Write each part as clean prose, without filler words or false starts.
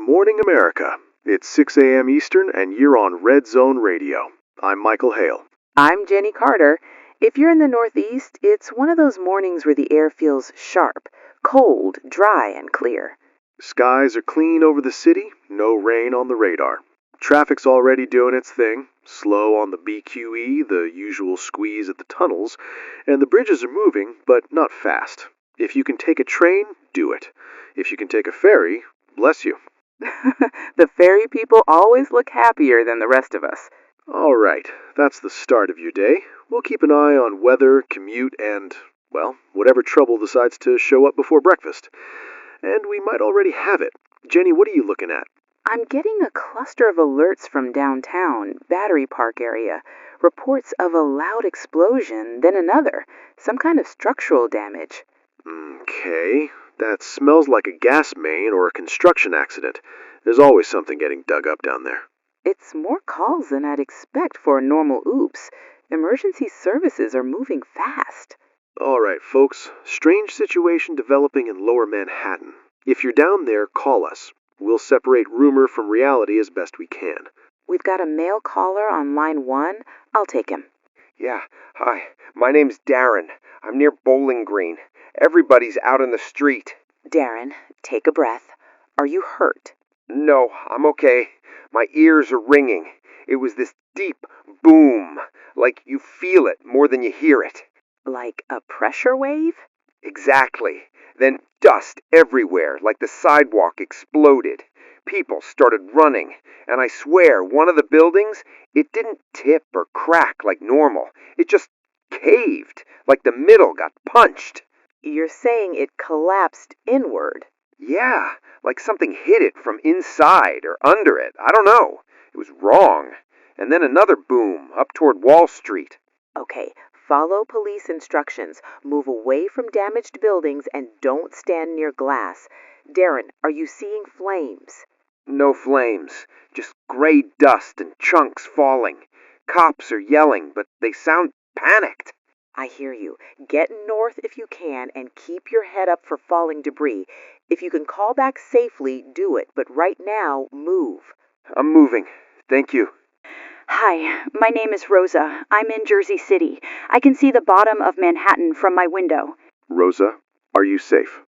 morning, America. It's 6 a.m. Eastern, and you're on RedZone Radio. I'm Michael Hale. I'm Jenny Carter. If you're in the Northeast, it's one of those mornings where the air feels sharp, cold, dry, and clear. Skies are clean over the city, no rain on the radar. Traffic's already doing its thing, slow on the BQE, the usual squeeze at the tunnels, and the bridges are moving, but not fast. If you can take a train, do it. If you can take a ferry, bless you. The ferry people always look happier than the rest of us. All right, that's the start of your day. We'll keep an eye on weather, commute, and, well, whatever trouble decides to show up before breakfast. And we might already have it. Jenny, what are you looking at? I'm getting a cluster of alerts from downtown, Battery Park area. Reports of a loud explosion, then another. Some kind of structural damage. Okay, that smells like a gas main or a construction accident. There's always something getting dug up down there. It's more calls than I'd expect for a normal oops. Emergency services are moving fast. All right, folks. Strange situation developing in Lower Manhattan. If you're down there, call us. We'll separate rumor from reality as best we can. We've got a male caller on line 1. I'll take him. Yeah, hi. My name's Darren. I'm near Bowling Green. Everybody's out in the street. Darren, take a breath. Are you hurt? No, I'm okay. My ears are ringing. It was this deep boom, like you feel it more than you hear it. Like a pressure wave? Exactly. Then dust everywhere, like the sidewalk exploded. People started running, and I swear one of the buildings, it didn't tip or crack like normal. It just caved, like the middle got punched. You're saying it collapsed inward? Yeah, like something hit it from inside or under it. I don't know. It was wrong. And then another boom up toward Wall Street. Okay, follow police instructions. Move away from damaged buildings and don't stand near glass. Darren, are you seeing flames? No flames, just gray dust and chunks falling. Cops are yelling, but they sound panicked. I hear you. Get north if you can and keep your head up for falling debris. If you can call back safely, do it, but right now, move. I'm moving. Thank you. Hi, my name is Rosa. I'm in Jersey City. I can see the bottom of Manhattan from my window. Rosa, are you safe?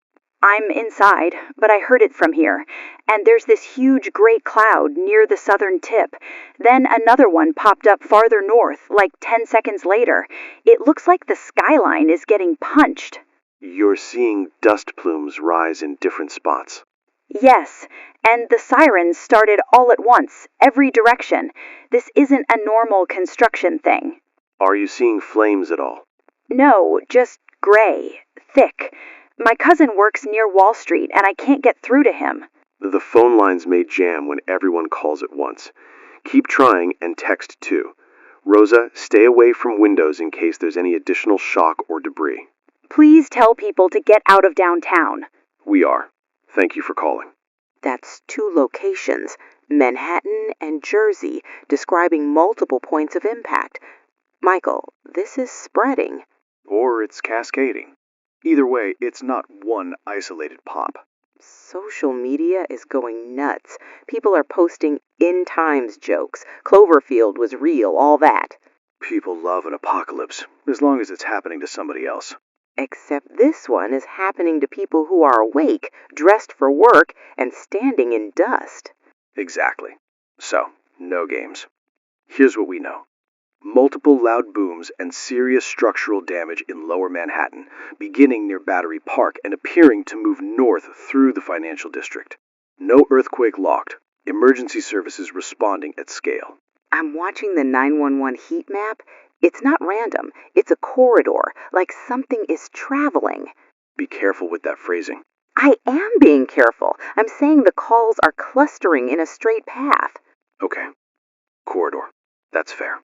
I'm inside, but I heard it from here. And there's this huge gray cloud near the southern tip. Then another one popped up farther north, like 10 seconds later. It looks like the skyline is getting punched. You're seeing dust plumes rise in different spots. Yes, and the sirens started all at once, every direction. This isn't a normal construction thing. Are you seeing flames at all? No, just gray, thick. My cousin works near Wall Street, and I can't get through to him. The phone lines may jam when everyone calls at once. Keep trying and text too. Rosa, stay away from windows in case there's any additional shock or debris. Please tell people to get out of downtown. We are. Thank you for calling. That's 2 locations, Manhattan and Jersey, describing multiple points of impact. Michael, this is spreading. Or it's cascading. Either way, it's not one isolated pop. Social media is going nuts. People are posting in times jokes. Cloverfield was real, all that. People love an apocalypse, as long as it's happening to somebody else. Except this one is happening to people who are awake, dressed for work, and standing in dust. Exactly. So, no games. Here's what we know. Multiple loud booms and serious structural damage in Lower Manhattan, beginning near Battery Park and appearing to move north through the financial district. No earthquake locked. Emergency services responding at scale. I'm watching the 911 heat map. It's not random. It's a corridor, like something is traveling. Be careful with that phrasing. I am being careful. I'm saying the calls are clustering in a straight path. Okay. Corridor. That's fair.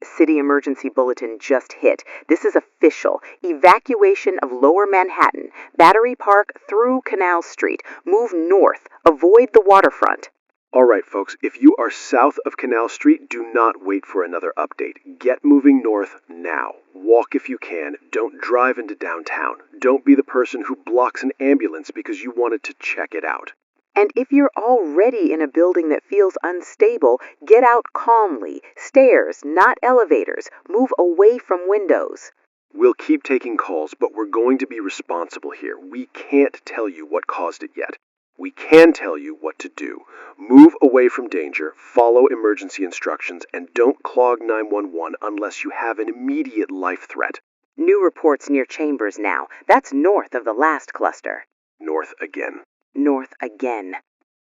City emergency bulletin just hit. This is official. Evacuation of Lower Manhattan, Battery Park through Canal Street. Move north. Avoid the waterfront. All right, folks, if you are south of Canal Street, do not wait for another update. Get moving north now. Walk if you can. Don't drive into downtown. Don't be the person who blocks an ambulance because you wanted to check it out. And if you're already in a building that feels unstable, get out calmly. Stairs, not elevators. Move away from windows. We'll keep taking calls, but we're going to be responsible here. We can't tell you what caused it yet. We can tell you what to do. Move away from danger, follow emergency instructions, and don't clog 911 unless you have an immediate life threat. New reports near Chambers now. That's north of the last cluster. North again. North again.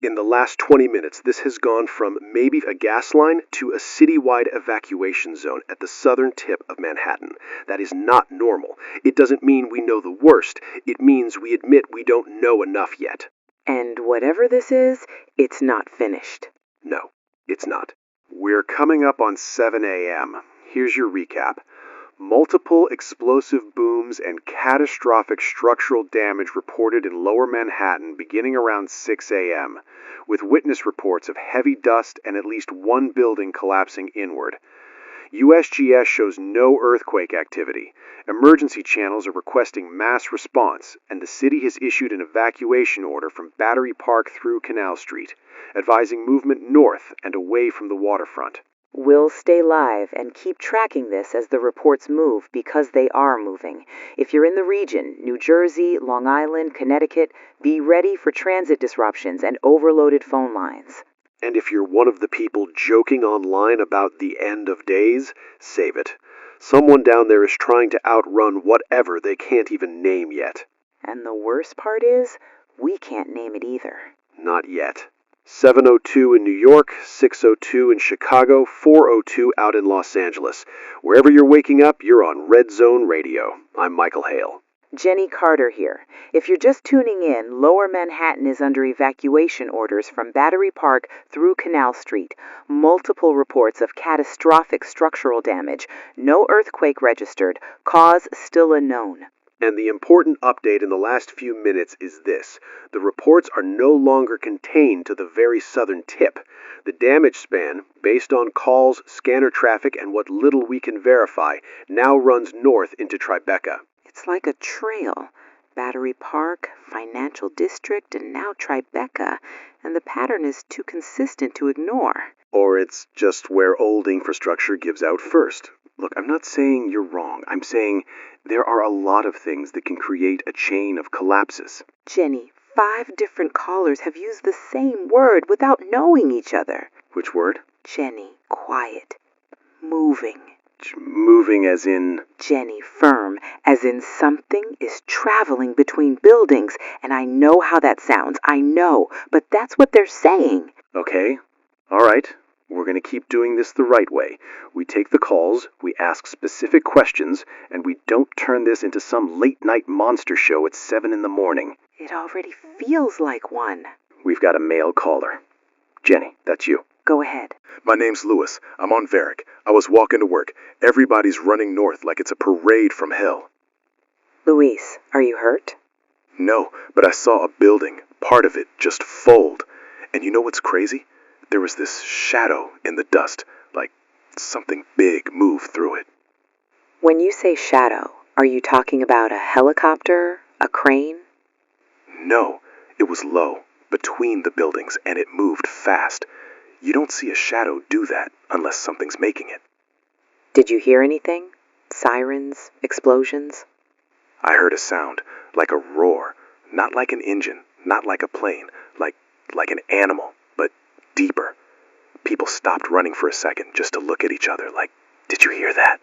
In the last 20 minutes, this has gone from maybe a gas line to a citywide evacuation zone at the southern tip of Manhattan. That is not normal. It doesn't mean we know the worst. It means we admit we don't know enough yet. And whatever this is, it's not finished. No, it's not. We're coming up on 7 a.m. Here's your recap. Multiple explosive booms and catastrophic structural damage reported in lower Manhattan beginning around 6 a.m., with witness reports of heavy dust and at least one building collapsing inward. USGS shows no earthquake activity. Emergency channels are requesting mass response, and the city has issued an evacuation order from Battery Park through Canal Street, advising movement north and away from the waterfront. We'll stay live and keep tracking this as the reports move, because they are moving. If you're in the region, New Jersey, Long Island, Connecticut, be ready for transit disruptions and overloaded phone lines. And if you're one of the people joking online about the end of days, save it. Someone down there is trying to outrun whatever they can't even name yet. And the worst part is, we can't name it either. Not yet. 7:02 in New York, 6:02 in Chicago, 4:02 out in Los Angeles. Wherever you're waking up, you're on RedZone Radio. I'm Michael Hale. Jenny Carter here. If you're just tuning in, Lower Manhattan is under evacuation orders from Battery Park through Canal Street. Multiple reports of catastrophic structural damage. No earthquake registered. Cause still unknown. And the important update in the last few minutes is this. The reports are no longer contained to the very southern tip. The damage span, based on calls, scanner traffic, and what little we can verify, now runs north into Tribeca. It's like a trail. Battery Park, Financial District, and now Tribeca. And the pattern is too consistent to ignore. Or it's just where old infrastructure gives out first. Look, I'm not saying you're wrong. I'm saying there are a lot of things that can create a chain of collapses. Jenny, 5 different callers have used the same word without knowing each other. Which word? Jenny, quiet. Moving. Moving as in? Jenny, firm, as in something is traveling between buildings. And I know how that sounds. I know. But that's what they're saying. Okay. All right. We're going to keep doing this the right way. We take the calls, we ask specific questions, and we don't turn this into some late-night monster show at 7 in the morning. It already feels like one. We've got a male caller. Jenny, that's you. Go ahead. My name's Lewis. I'm on Varick. I was walking to work. Everybody's running north like it's a parade from hell. Luis, are you hurt? No, but I saw a building, part of it, just fold. And you know what's crazy? There was this shadow in the dust, like something big moved through it. When you say shadow, are you talking about a helicopter, a crane? No, it was low, between the buildings, and it moved fast. You don't see a shadow do that unless something's making it. Did you hear anything? Sirens? Explosions? I heard a sound, like a roar, not like an engine, not like a plane, like an animal, but deeper. People stopped running for a second just to look at each other like, did you hear that?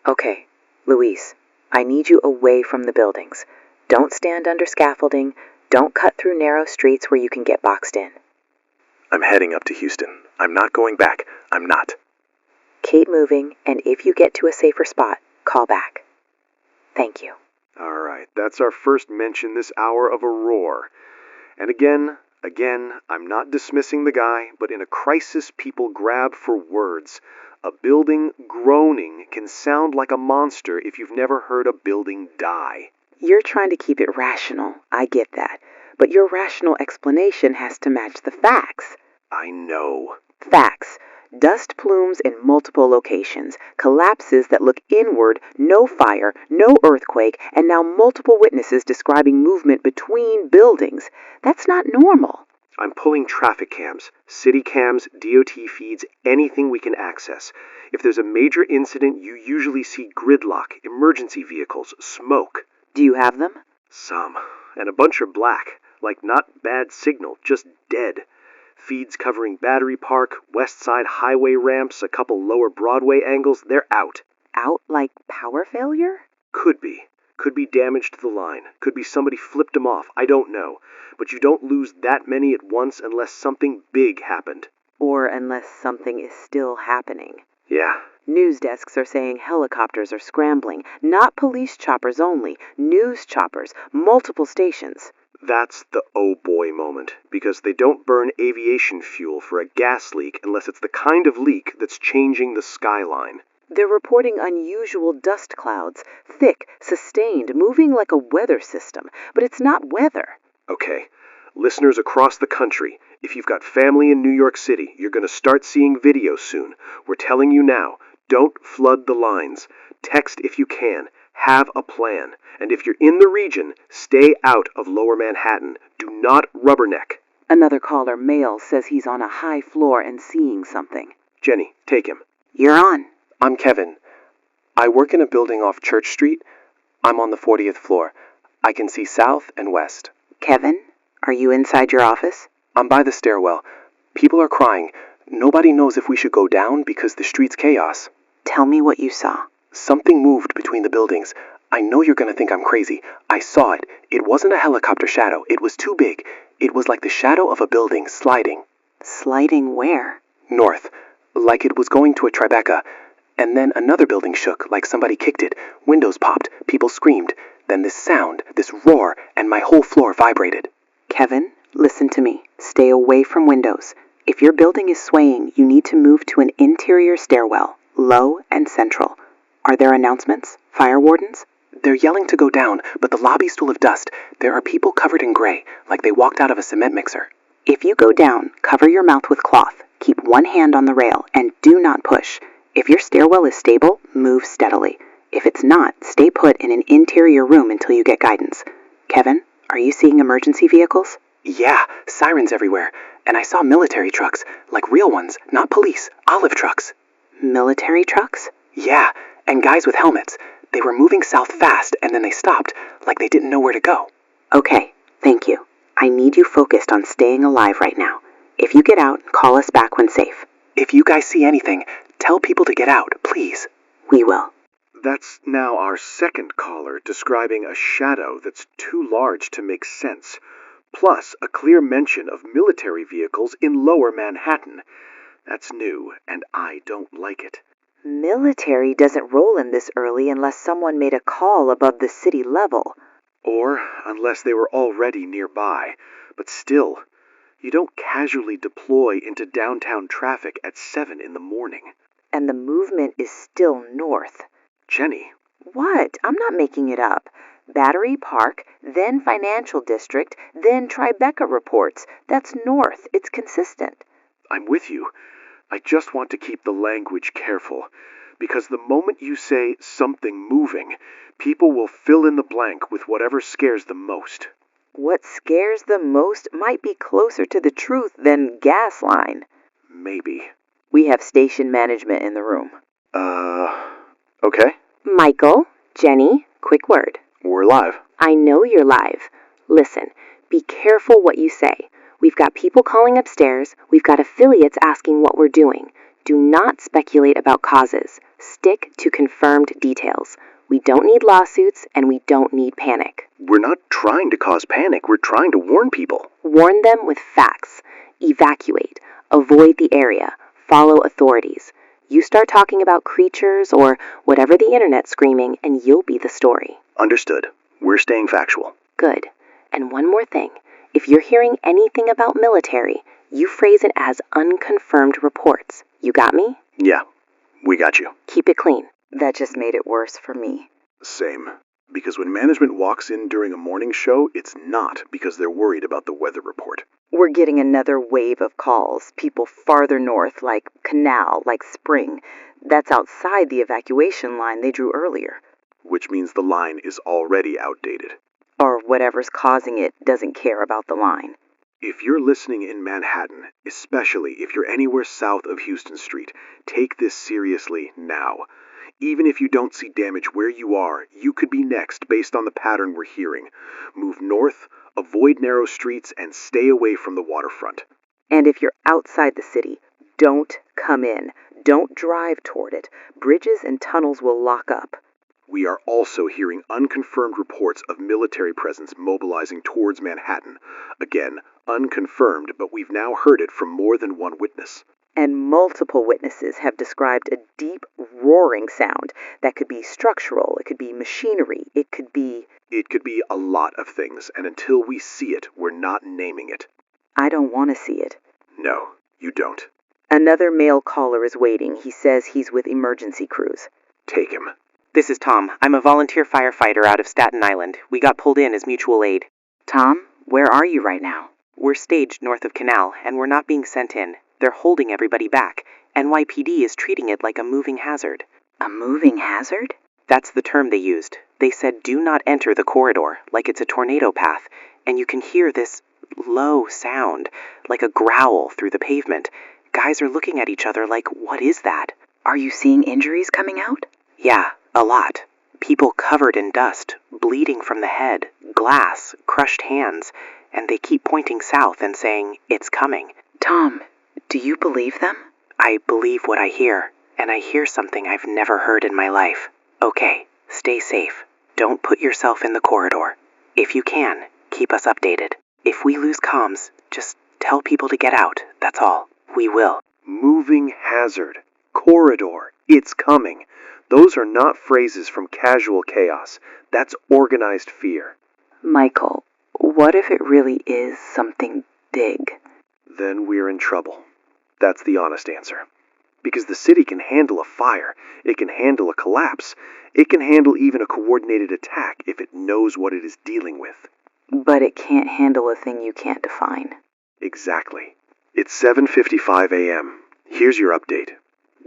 Okay, Luis, I need you away from the buildings. Don't stand under scaffolding. Don't cut through narrow streets where you can get boxed in. I'm heading up to Houston. I'm not going back. I'm not. Keep moving, and if you get to a safer spot, call back. Thank you. All right, that's our first mention this hour of a roar. And again, I'm not dismissing the guy, but in a crisis, people grab for words. A building groaning can sound like a monster if you've never heard a building die. You're trying to keep it rational. I get that. But your rational explanation has to match the facts. I know. Facts. Dust plumes in multiple locations, collapses that look inward, no fire, no earthquake, and now multiple witnesses describing movement between buildings. That's not normal. I'm pulling traffic cams, city cams, DOT feeds, anything we can access. If there's a major incident, you usually see gridlock, emergency vehicles, smoke. Do you have them? Some. And a bunch are black. Like not bad signal, just dead. Feeds covering Battery Park, West Side Highway ramps, a couple lower Broadway angles, they're out. Out like power failure? Could be. Could be damage to the line. Could be somebody flipped them off. I don't know. But you don't lose that many at once unless something big happened. Or unless something is still happening. Yeah. News desks are saying helicopters are scrambling. Not police choppers only. News choppers. Multiple stations. That's the oh boy moment, because they don't burn aviation fuel for a gas leak unless it's the kind of leak that's changing the skyline. They're reporting unusual dust clouds, thick, sustained, moving like a weather system, but it's not weather. Okay, listeners across the country, if you've got family in New York City, you're going to start seeing videos soon. We're telling you now, don't flood the lines. Text if you can. Have a plan. And if you're in the region, stay out of Lower Manhattan. Do not rubberneck. Another caller, male, says he's on a high floor and seeing something. Jenny, take him. You're on. I'm Kevin. I work in a building off Church Street. I'm on the 40th floor. I can see south and west. Kevin, are you inside your office? I'm by the stairwell. People are crying. Nobody knows if we should go down because the street's chaos. Tell me what you saw. Something moved between the buildings. I know you're going to think I'm crazy. I saw it. It wasn't a helicopter shadow. It was too big. It was like the shadow of a building sliding. Sliding where? North. Like it was going to a Tribeca. And then another building shook, like somebody kicked it. Windows popped. People screamed. Then this sound, this roar, and my whole floor vibrated. Kevin, listen to me. Stay away from windows. If your building is swaying, you need to move to an interior stairwell, low and central. Are there announcements? Fire wardens? They're yelling to go down, but the lobby's full of dust. There are people covered in gray, like they walked out of a cement mixer. If you go down, cover your mouth with cloth. Keep one hand on the rail, and do not push. If your stairwell is stable, move steadily. If it's not, stay put in an interior room until you get guidance. Kevin, are you seeing emergency vehicles? Yeah, sirens everywhere. And I saw military trucks, like real ones, not police, olive trucks. Military trucks? Yeah, and guys with helmets. They were moving south fast, and then they stopped, like they didn't know where to go. Okay, thank you. I need you focused on staying alive right now. If you get out, call us back when safe. If you guys see anything, tell people to get out, please. We will. That's now our second caller describing a shadow that's too large to make sense, plus a clear mention of military vehicles in Lower Manhattan. That's new, and I don't like it. Military doesn't roll in this early unless someone made a call above the city level. Or unless they were already nearby. But still, you don't casually deploy into downtown traffic at 7 in the morning. And the movement is still north. Jenny. What? I'm not making it up. Battery Park, then Financial District, then Tribeca reports. That's north. It's consistent. I'm with you. I just want to keep the language careful, because the moment you say something moving, people will fill in the blank with whatever scares them most. What scares them most might be closer to the truth than gas line. Maybe. We have station management in the room. Okay. Michael, Jenny, quick word. We're live. I know you're live. Listen, be careful what you say. We've got people calling upstairs. We've got affiliates asking what we're doing. Do not speculate about causes. Stick to confirmed details. We don't need lawsuits, and we don't need panic. We're not trying to cause panic. We're trying to warn people. Warn them with facts. Evacuate. Avoid the area. Follow authorities. You start talking about creatures or whatever the internet's screaming, and you'll be the story. Understood. We're staying factual. Good. And one more thing. If you're hearing anything about military, you phrase it as unconfirmed reports. You got me? Yeah, we got you. Keep it clean. That just made it worse for me. Same. Because when management walks in during a morning show, it's not because they're worried about the weather report. We're getting another wave of calls. People farther north, like Canal, like Spring. That's outside the evacuation line they drew earlier. Which means the line is already outdated. Or whatever's causing it doesn't care about the line. If you're listening in Manhattan, especially if you're anywhere south of Houston Street, take this seriously now. Even if you don't see damage where you are, you could be next based on the pattern we're hearing. Move north, avoid narrow streets, and stay away from the waterfront. And if you're outside the city, don't come in. Don't drive toward it. Bridges and tunnels will lock up. We are also hearing unconfirmed reports of military presence mobilizing towards Manhattan. Again, unconfirmed, but we've now heard it from more than one witness. And multiple witnesses have described a deep roaring sound that could be structural, it could be machinery, it could be... It could be a lot of things, and until we see it, we're not naming it. I don't want to see it. No, you don't. Another male caller is waiting. He says he's with emergency crews. Take him. This is Tom. I'm a volunteer firefighter out of Staten Island. We got pulled in as mutual aid. Tom, where are you right now? We're staged north of Canal, and we're not being sent in. They're holding everybody back. NYPD is treating it like a moving hazard. A moving hazard? That's the term they used. They said do not enter the corridor, like it's a tornado path, and you can hear this low sound, like a growl through the pavement. Guys are looking at each other like, what is that? Are you seeing injuries coming out? Yeah, a lot. People covered in dust, bleeding from the head, glass, crushed hands, and they keep pointing south and saying, it's coming. Tom, do you believe them? I believe what I hear, and I hear something I've never heard in my life. Okay, stay safe. Don't put yourself in the corridor. If you can, keep us updated. If we lose comms, just tell people to get out, that's all. We will. Moving hazard. Corridor. It's coming. Those are not phrases from casual chaos. That's organized fear. Michael, what if it really is something big? Then we're in trouble. That's the honest answer. Because the city can handle a fire. It can handle a collapse. It can handle even a coordinated attack if it knows what it is dealing with. But it can't handle a thing you can't define. Exactly. It's 7:55 a.m. Here's your update.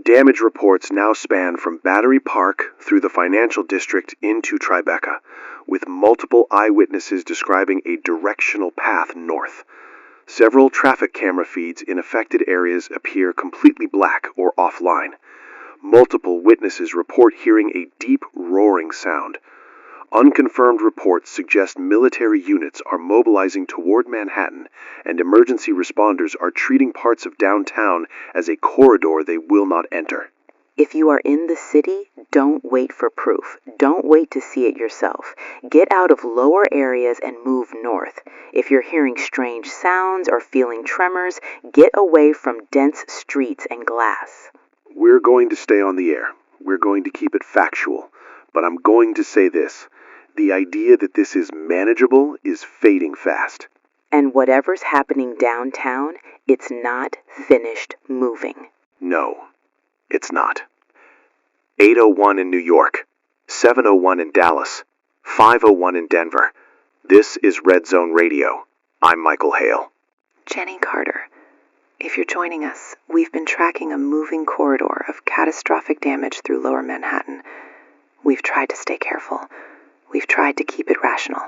Damage reports now span from Battery Park through the financial district into Tribeca, with multiple eyewitnesses describing a directional path north. Several traffic camera feeds in affected areas appear completely black or offline. Multiple witnesses report hearing a deep roaring sound. Unconfirmed reports suggest military units are mobilizing toward Manhattan, and emergency responders are treating parts of downtown as a corridor they will not enter. If you are in the city, don't wait for proof. Don't wait to see it yourself. Get out of lower areas and move north. If you're hearing strange sounds or feeling tremors, get away from dense streets and glass. We're going to stay on the air. We're going to keep it factual. But I'm going to say this. The idea that this is manageable is fading fast. And whatever's happening downtown, it's not finished moving. No, it's not. 8:01 in New York, 7:01 in Dallas, 5:01 in Denver. This is RedZone Radio. I'm Michael Hale. Jenny Carter, if you're joining us, we've been tracking a moving corridor of catastrophic damage through Lower Manhattan. We've tried to stay careful. We've tried to keep it rational.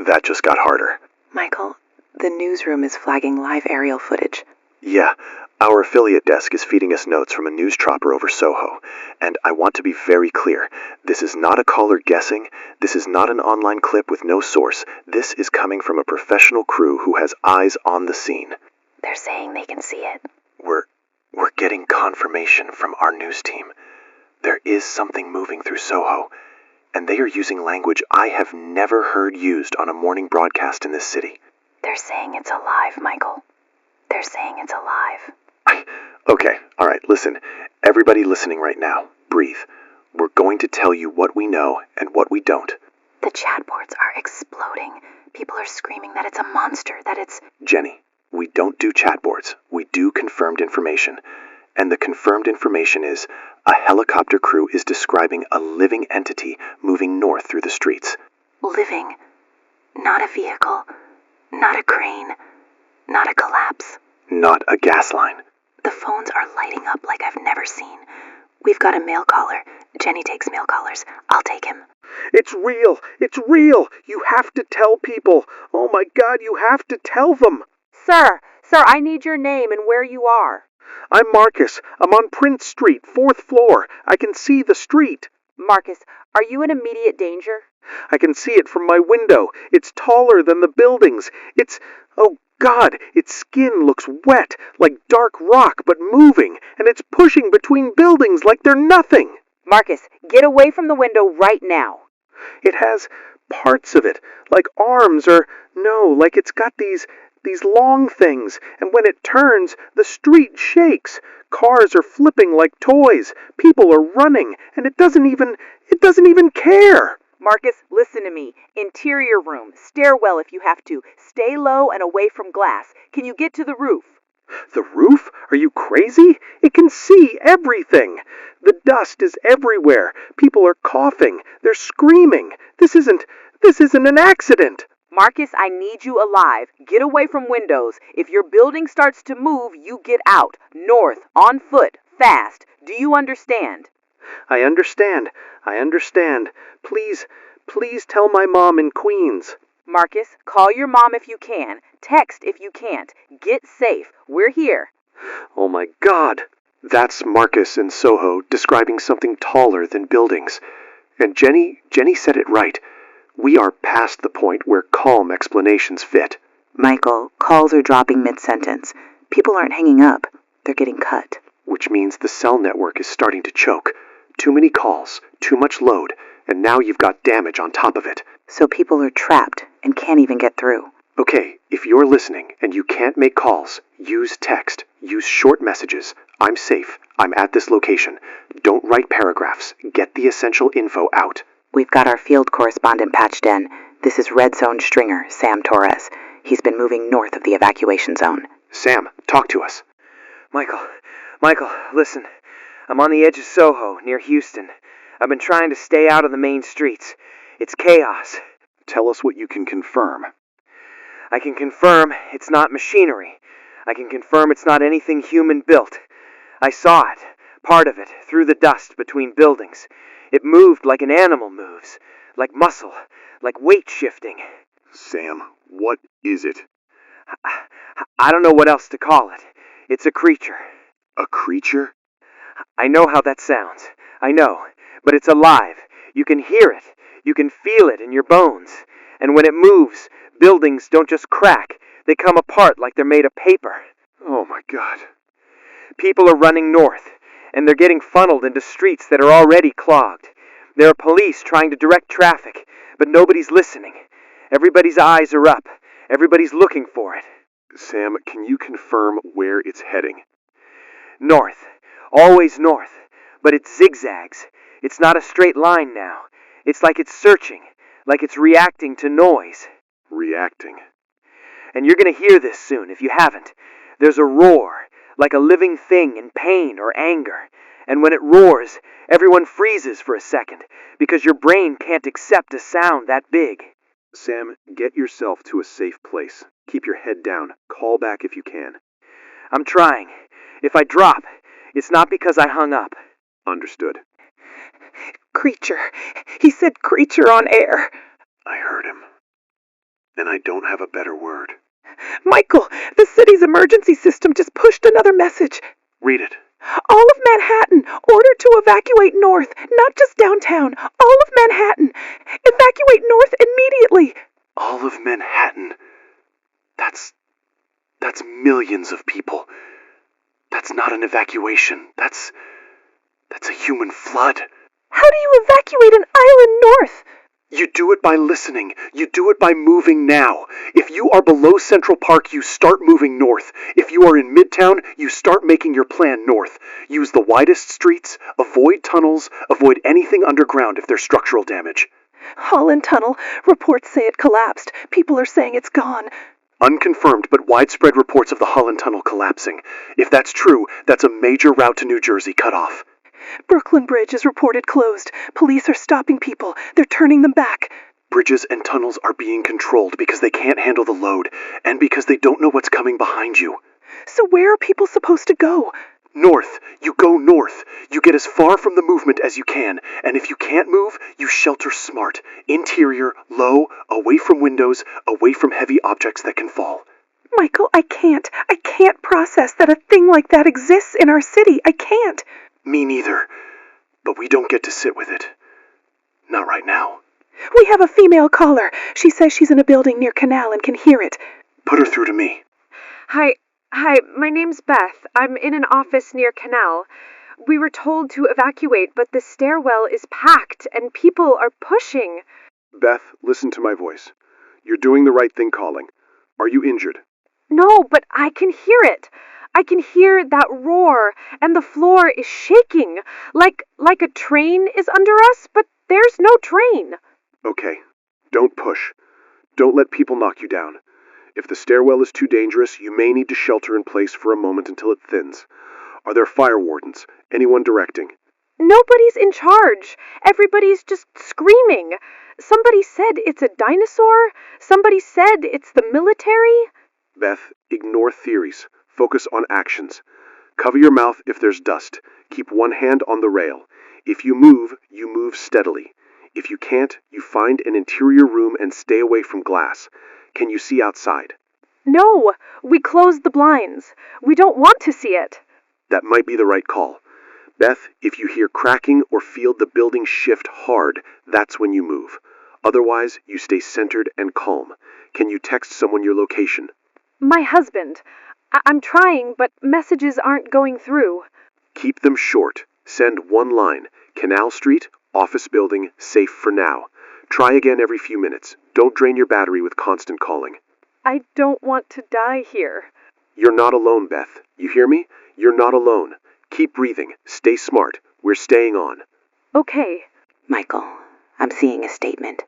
That just got harder. Michael, the newsroom is flagging live aerial footage. Yeah, our affiliate desk is feeding us notes from a news chopper over Soho. And I want to be very clear. This is not a caller guessing. This is not an online clip with no source. This is coming from a professional crew who has eyes on the scene. They're saying they can see it. We're getting confirmation from our news team. There is something moving through Soho. And they are using language I have never heard used on a morning broadcast in this city. They're saying it's alive, Michael. They're saying it's alive. Okay, all right, listen. Everybody listening right now, breathe. We're going to tell you what we know and what we don't. The chat boards are exploding. People are screaming that it's a monster, that it's... Jenny, we don't do chat boards. We do confirmed information. And the confirmed information is a helicopter crew is describing a living entity moving north through the streets. Living. Not a vehicle. Not a crane. Not a collapse. Not a gas line. The phones are lighting up like I've never seen. We've got a mail caller. Jenny takes mail callers. I'll take him. It's real! It's real! You have to tell people! Oh my God, you have to tell them! Sir, I need your name and where you are. I'm Marcus. I'm on Prince Street, 4th floor. I can see the street. Marcus, are you in immediate danger? I can see it from my window. It's taller than the buildings. Oh God, its skin looks wet, like dark rock, but moving, and it's pushing between buildings like they're nothing. Marcus, get away from the window right now. It has parts of it, like arms, or no, like it's got these long things, and when it turns, the street shakes. Cars are flipping like toys. People are running, and it doesn't even care. Marcus, listen to me. Interior room, stairwell if you have to. Stay low and away from glass. Can you get to the roof? The roof? Are you crazy? It can see everything. The dust is everywhere. People are coughing. They're screaming. This isn't an accident. Marcus, I need you alive. Get away from windows. If your building starts to move, you get out. North, on foot, fast. Do you understand? I understand. Please tell my mom in Queens. Marcus, call your mom if you can. Text if you can't. Get safe. We're here. Oh my God. That's Marcus in Soho describing something taller than buildings. And Jenny said it right. We are past the point where calm explanations fit. Michael, calls are dropping mid-sentence. People aren't hanging up. They're getting cut. Which means the cell network is starting to choke. Too many calls, too much load, and now you've got damage on top of it. So people are trapped and can't even get through. Okay, if you're listening and you can't make calls, use text, use short messages. I'm safe. I'm at this location. Don't write paragraphs. Get the essential info out. We've got our field correspondent patched in. This is RedZone stringer, Sam Torres. He's been moving north of the evacuation zone. Sam, talk to us. Michael, listen. I'm on the edge of Soho, near Houston. I've been trying to stay out of the main streets. It's chaos. Tell us what you can confirm. I can confirm it's not machinery. I can confirm it's not anything human-built. I saw it, part of it, through the dust between buildings. It moved like an animal moves, like muscle, like weight shifting. Sam, what is it? I don't know what else to call it. It's a creature. A creature? I know how that sounds. I know. But it's alive. You can hear it. You can feel it in your bones. And when it moves, buildings don't just crack. They come apart like they're made of paper. Oh my God. People are running north, and they're getting funneled into streets that are already clogged. There are police trying to direct traffic, but nobody's listening. Everybody's eyes are up. Everybody's looking for it. Sam, can you confirm where it's heading? North. Always north. But it zigzags. It's not a straight line now. It's like it's searching, like it's reacting to noise. Reacting. And you're going to hear this soon if you haven't. There's a roar, like a living thing in pain or anger. And when it roars, everyone freezes for a second, because your brain can't accept a sound that big. Sam, get yourself to a safe place. Keep your head down. Call back if you can. I'm trying. If I drop, it's not because I hung up. Understood. Creature. He said creature on air. I heard him. And I don't have a better word. Michael, the city's emergency system just pushed another message. Read it. All of Manhattan, ordered to evacuate north, not just downtown. All of Manhattan. Evacuate north immediately. All of Manhattan. That's millions of people. That's not an evacuation. That's a human flood. How do you evacuate an island north? You do it by listening. You do it by moving now. If you are below Central Park, you start moving north. If you are in Midtown, you start making your plan north. Use the widest streets, avoid tunnels, avoid anything underground if there's structural damage. Holland Tunnel. Reports say it collapsed. People are saying it's gone. Unconfirmed, but widespread reports of the Holland Tunnel collapsing. If that's true, that's a major route to New Jersey cut off. Brooklyn Bridge is reported closed. Police are stopping people. They're turning them back. Bridges and tunnels are being controlled because they can't handle the load, and because they don't know what's coming behind you. So where are people supposed to go? North. You go north. You get as far from the movement as you can, and if you can't move, you shelter smart. Interior, low, away from windows, away from heavy objects that can fall. Michael, I can't. I can't process that a thing like that exists in our city. I can't. Me neither. But we don't get to sit with it. Not right now. We have a female caller. She says she's in a building near Canal and can hear it. Put her through to me. Hi, my name's Beth. I'm in an office near Canal. We were told to evacuate, but the stairwell is packed and people are pushing. Beth, listen to my voice. You're doing the right thing calling. Are you injured? No, but I can hear it. I can hear that roar, and the floor is shaking, like a train is under us, but there's no train. Okay. Don't push. Don't let people knock you down. If the stairwell is too dangerous, you may need to shelter in place for a moment until it thins. Are there fire wardens? Anyone directing? Nobody's in charge. Everybody's just screaming. Somebody said it's a dinosaur. Somebody said it's the military. Beth, ignore theories. Focus on actions. Cover your mouth if there's dust. Keep one hand on the rail. If you move steadily. If you can't, you find an interior room and stay away from glass. Can you see outside? No, we closed the blinds. We don't want to see it. That might be the right call. Beth, if you hear cracking or feel the building shift hard, that's when you move. Otherwise, you stay centered and calm. Can you text someone your location? My husband. I'm trying, but messages aren't going through. Keep them short. Send one line. Canal Street, office building, safe for now. Try again every few minutes. Don't drain your battery with constant calling. I don't want to die here. You're not alone, Beth. You hear me? You're not alone. Keep breathing. Stay smart. We're staying on. Okay. Michael, I'm seeing a statement.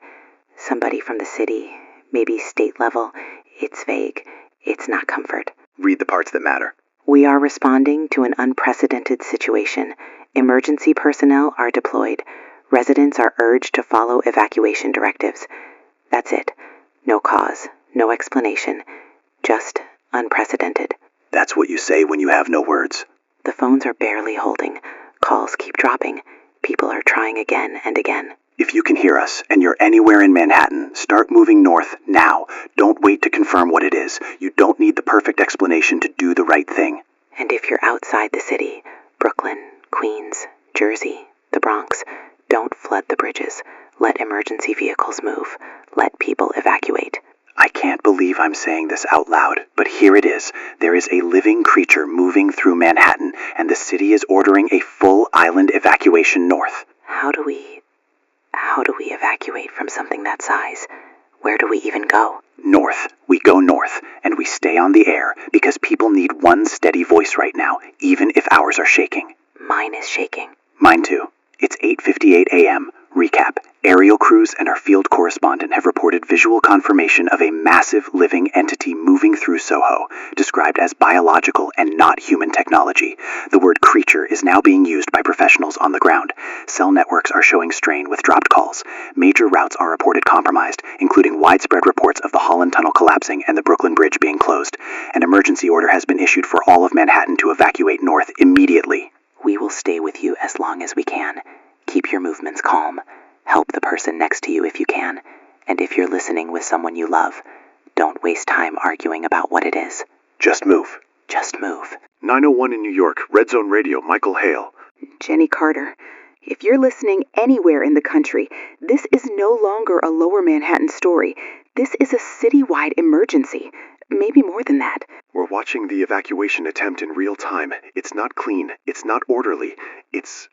Somebody from the city, maybe state level. It's vague. It's not comfort. Read the parts that matter. We are responding to an unprecedented situation. Emergency personnel are deployed. Residents are urged to follow evacuation directives. That's it. No cause, no explanation. Just unprecedented. That's what you say when you have no words. The phones are barely holding. Calls keep dropping. People are trying again and again. If you can hear us and you're anywhere in Manhattan, start moving north now. Don't wait to confirm what it is. You don't need the perfect explanation to do the right thing. And if you're outside the city, Brooklyn, Queens, Jersey, the Bronx, don't flood the bridges. Let emergency vehicles move. Let people evacuate. I can't believe I'm saying this out loud, but here it is. There is a living creature moving through Manhattan, and the city is ordering a full island evacuation north. How do we evacuate from something that size? Where do we even go? North. We go north, and we stay on the air, because people need one steady voice right now, even if ours are shaking. Mine is shaking. Mine too. It's 8:58 a.m. Recap. Aerial crews and our field correspondent have reported visual confirmation of a massive living entity moving through Soho, described as biological and not human technology. The word creature is now being used by professionals on the ground. Cell networks are showing strain with dropped calls. Major routes are reported compromised, including widespread reports of the Holland Tunnel collapsing and the Brooklyn Bridge being closed. An emergency order has been issued for all of Manhattan to evacuate north immediately. We will stay with you as long as we can. Keep your movements calm. Help the person next to you if you can. And if you're listening with someone you love, don't waste time arguing about what it is. Just move. Just move. 901 in New York, RedZone Radio, Michael Hale. Jenny Carter, if you're listening anywhere in the country, this is no longer a Lower Manhattan story. This is a citywide emergency. Maybe more than that. We're watching the evacuation attempt in real time. It's not clean. It's not orderly. It's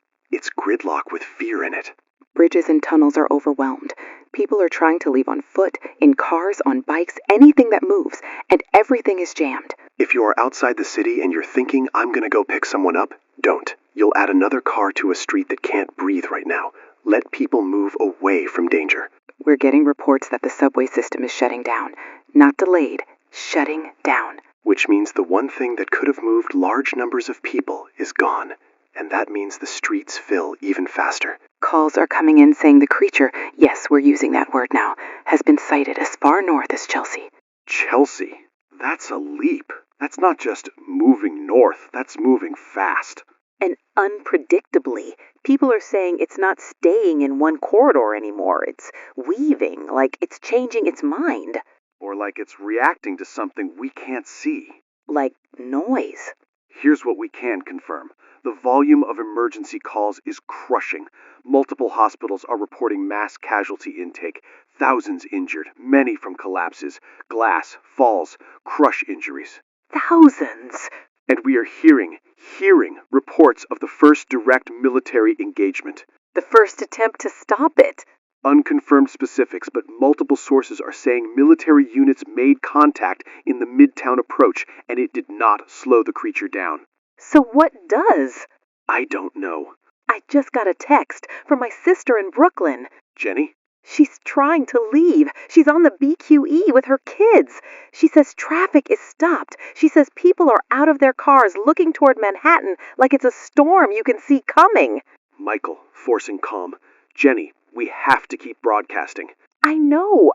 gridlock with fear in it. Bridges and tunnels are overwhelmed. People are trying to leave on foot, in cars, on bikes, anything that moves, and everything is jammed. If you are outside the city and you're thinking, I'm gonna go pick someone up, don't. You'll add another car to a street that can't breathe right now. Let people move away from danger. We're getting reports that the subway system is shutting down. Not delayed, shutting down. Which means the one thing that could have moved large numbers of people is gone. And that means the streets fill even faster. Calls are coming in saying the creature, yes, we're using that word now, has been sighted as far north as Chelsea. Chelsea? That's a leap. That's not just moving north, that's moving fast. And unpredictably, people are saying it's not staying in one corridor anymore. It's weaving, like it's changing its mind. Or like it's reacting to something we can't see. Like noise. Here's what we can confirm. The volume of emergency calls is crushing. Multiple hospitals are reporting mass casualty intake, thousands injured, many from collapses, glass, falls, crush injuries. Thousands. And we are hearing reports of the first direct military engagement. The first attempt to stop it. Unconfirmed specifics, but multiple sources are saying military units made contact in the Midtown approach, and it did not slow the creature down. So what does? I don't know. I just got a text from my sister in Brooklyn. Jenny? She's trying to leave. She's on the BQE with her kids. She says traffic is stopped. She says people are out of their cars looking toward Manhattan like it's a storm you can see coming. Michael, forcing calm. Jenny, we have to keep broadcasting. I know.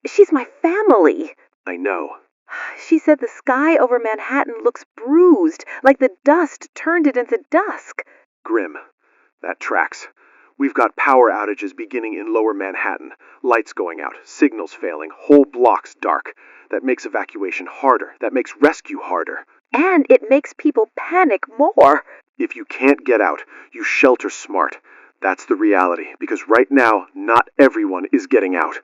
She's my family. I know. She said the sky over Manhattan looks bruised, like the dust turned it into dusk. Grim. That tracks. We've got power outages beginning in lower Manhattan. Lights going out, signals failing, whole blocks dark. That makes evacuation harder. That makes rescue harder. And it makes people panic more. If you can't get out, you shelter smart. That's the reality, because right now, not everyone is getting out.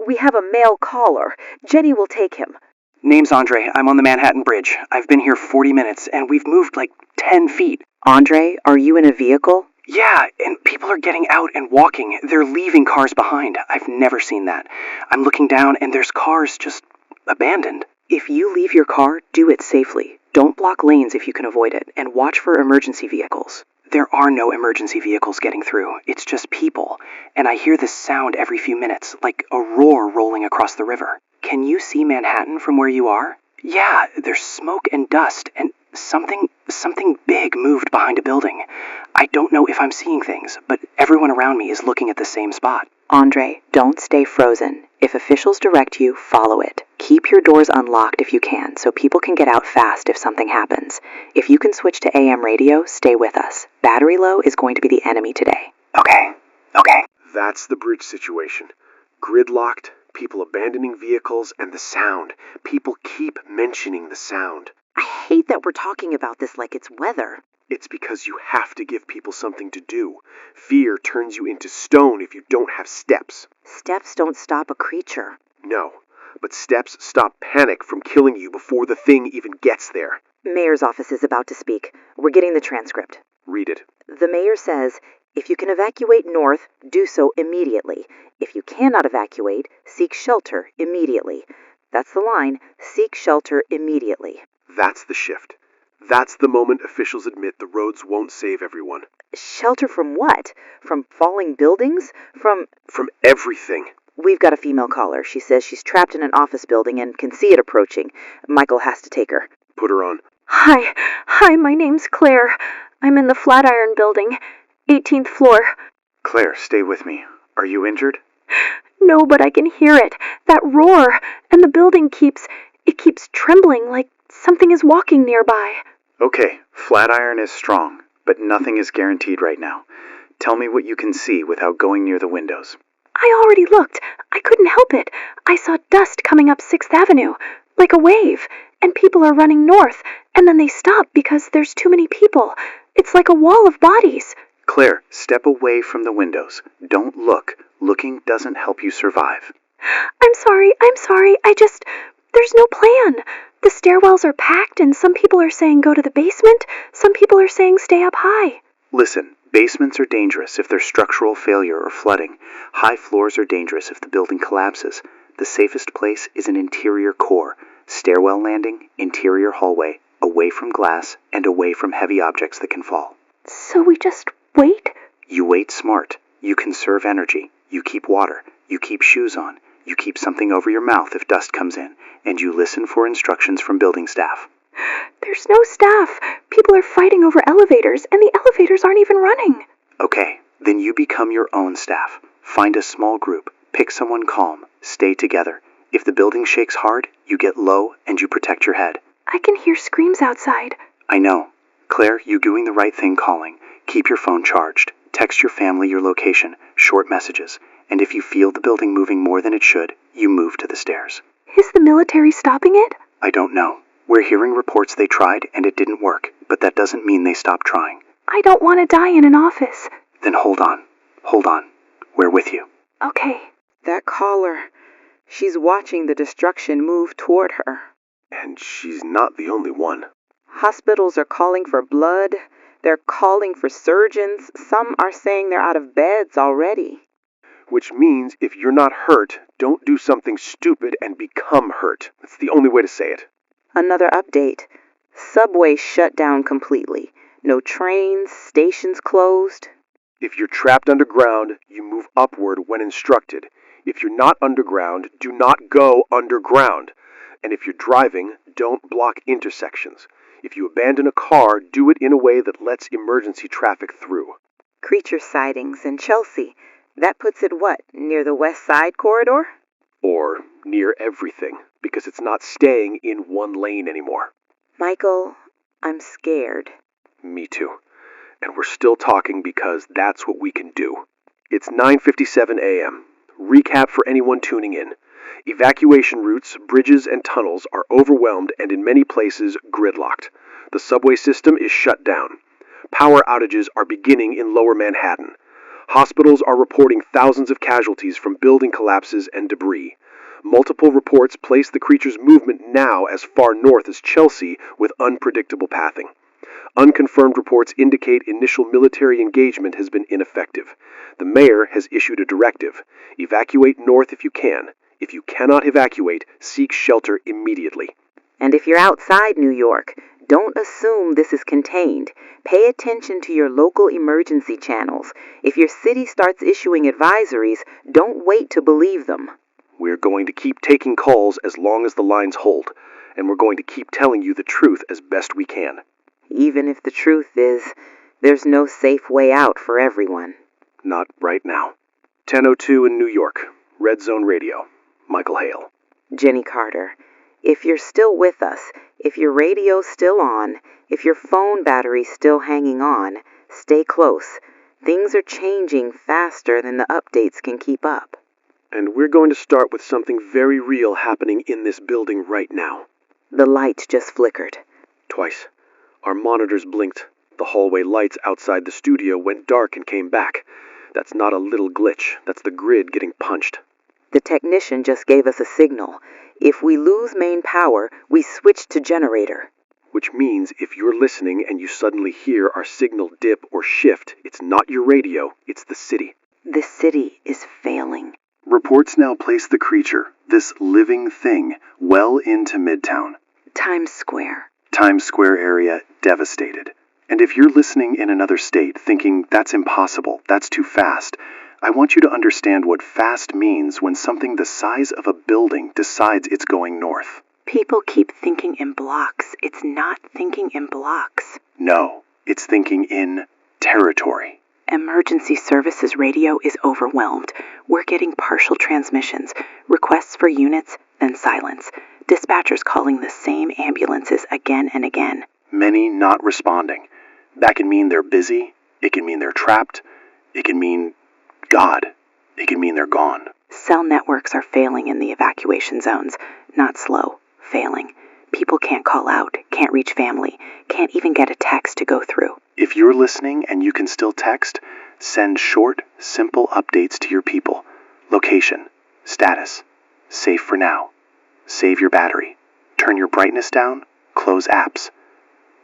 We have a male caller. Jenny will take him. Name's Andre. I'm on the Manhattan Bridge. I've been here 40 minutes, and we've moved like 10 feet. Andre, are you in a vehicle? Yeah, and people are getting out and walking. They're leaving cars behind. I've never seen that. I'm looking down, and there's cars just abandoned. If you leave your car, do it safely. Don't block lanes if you can avoid it, and watch for emergency vehicles. There are no emergency vehicles getting through. It's just people. And I hear this sound every few minutes, like a roar rolling across the river. Can you see Manhattan from where you are? Yeah, there's smoke and dust, and something big moved behind a building. I don't know if I'm seeing things, but everyone around me is looking at the same spot. Andre, don't stay frozen. If officials direct you, follow it. Keep your doors unlocked if you can, so people can get out fast if something happens. If you can switch to AM radio, stay with us. Battery low is going to be the enemy today. Okay. That's the bridge situation. Gridlocked, people abandoning vehicles, and the sound. People keep mentioning the sound. I hate that we're talking about this like it's weather. It's because you have to give people something to do. Fear turns you into stone if you don't have steps. Steps don't stop a creature. No, but steps stop panic from killing you before the thing even gets there. Mayor's office is about to speak. We're getting the transcript. Read it. The mayor says, if you can evacuate north, do so immediately. If you cannot evacuate, seek shelter immediately. That's the line. Seek shelter immediately. That's the shift. That's the moment officials admit the roads won't save everyone. Shelter from what? From falling buildings? From everything. We've got a female caller. She says she's trapped in an office building and can see it approaching. Michael has to take her. Put her on. Hi, my name's Claire. I'm in the Flatiron building, 18th floor. Claire, stay with me. Are you injured? No, but I can hear it. That roar. And the building keeps trembling like something is walking nearby. Okay, Flatiron is strong, but nothing is guaranteed right now. Tell me what you can see without going near the windows. I already looked. I couldn't help it. I saw dust coming up 6th Avenue, like a wave, and people are running north, and then they stop because there's too many people. It's like a wall of bodies. Claire, step away from the windows. Don't look. Looking doesn't help you survive. I'm sorry. There's no plan. The stairwells are packed, and some people are saying go to the basement. Some people are saying stay up high. Listen, basements are dangerous if there's structural failure or flooding. High floors are dangerous if the building collapses. The safest place is an interior core. Stairwell landing, interior hallway, away from glass, and away from heavy objects that can fall. So we just wait? You wait smart. You conserve energy. You keep water. You keep shoes on. You keep something over your mouth if dust comes in. And you listen for instructions from building staff. There's no staff. People are fighting over elevators, and the elevators aren't even running. Okay, then you become your own staff. Find a small group. Pick someone calm. Stay together. If the building shakes hard, you get low and you protect your head. I can hear screams outside. I know. Claire, you're doing the right thing calling. Keep your phone charged. Text your family your location, short messages. And if you feel the building moving more than it should, You move to the stairs. Is the military stopping it? I don't know. We're hearing reports they tried and it didn't work, but that doesn't mean they stopped trying. I don't want to die in an office. Then hold on. Hold on. We're with you. Okay. That caller, she's watching the destruction move toward her. And she's not the only one. Hospitals are calling for blood. They're calling for surgeons. Some are saying they're out of beds already. Which means if you're not hurt, don't do something stupid and become hurt. That's the only way to say it. Another update. Subway shut down completely. No trains, stations closed. If you're trapped underground, you move upward when instructed. If you're not underground, do not go underground. And if you're driving, don't block intersections. If you abandon a car, do it in a way that lets emergency traffic through. Creature sightings in Chelsea. That puts it what, near the West Side corridor? Or near everything, because it's not staying in one lane anymore. Michael, I'm scared. Me too. And we're still talking because that's what we can do. It's 9:57 a.m. Recap for anyone tuning in. Evacuation routes, bridges, and tunnels are overwhelmed and in many places gridlocked. The subway system is shut down. Power outages are beginning in Lower Manhattan. Hospitals are reporting thousands of casualties from building collapses and debris. Multiple reports place the creature's movement now as far north as Chelsea with unpredictable pathing. Unconfirmed reports indicate initial military engagement has been ineffective. The mayor has issued a directive. Evacuate north if you can. If you cannot evacuate, seek shelter immediately. And if you're outside New York, don't assume this is contained. Pay attention to your local emergency channels. If your city starts issuing advisories, don't wait to believe them. We're going to keep taking calls as long as the lines hold, and we're going to keep telling you the truth as best we can. Even if the truth is, there's no safe way out for everyone. Not right now. 10:02 in New York. RedZone Radio. Michael Hale. Jenny Carter. If you're still with us, if your radio's still on, if your phone battery's still hanging on, stay close. Things are changing faster than the updates can keep up. And we're going to start with something very real happening in this building right now. The lights just flickered. Twice. Our monitors blinked. The hallway lights outside the studio went dark and came back. That's not a little glitch. That's the grid getting punched. The technician just gave us a signal. If we lose main power, we switch to generator. Which means if you're listening and you suddenly hear our signal dip or shift, it's not your radio, it's the city. The city is failing. Reports now place the creature, this living thing, well into Midtown. Times Square. Times Square area devastated. And if you're listening in another state thinking that's impossible, that's too fast, I want you to understand what fast means when something the size of a building decides it's going north. People keep thinking in blocks. It's not thinking in blocks. No, it's thinking in territory. Emergency services radio is overwhelmed. We're getting partial transmissions, requests for units, then silence. Dispatchers calling the same ambulances again and again. Many not responding. That can mean they're busy. It can mean they're trapped. It can mean God. It can mean they're gone. Cell networks are failing in the evacuation zones. Not slow, failing. People can't call out, can't reach family, can't even get a text to go through. If you're listening and you can still text, send short, simple updates to your people. Location, status, safe for now. Save your battery. Turn your brightness down, close apps.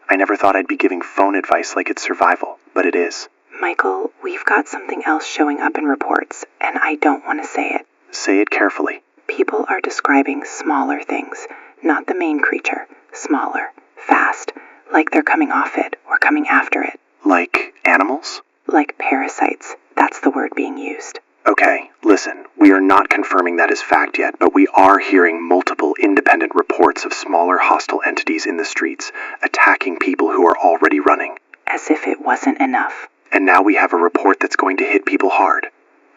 I never thought I'd be giving phone advice like it's survival, but it is. Michael, we've got something else showing up in reports, and I don't want to say it. Say it carefully. People are describing smaller things, not the main creature. Smaller, fast, like they're coming off it or coming after it. Like animals? Like parasites. That's the word being used. Okay, listen, we are not confirming that as fact yet, but we are hearing multiple independent reports of smaller hostile entities in the streets, attacking people who are already running. As if it wasn't enough. And now we have a report that's going to hit people hard.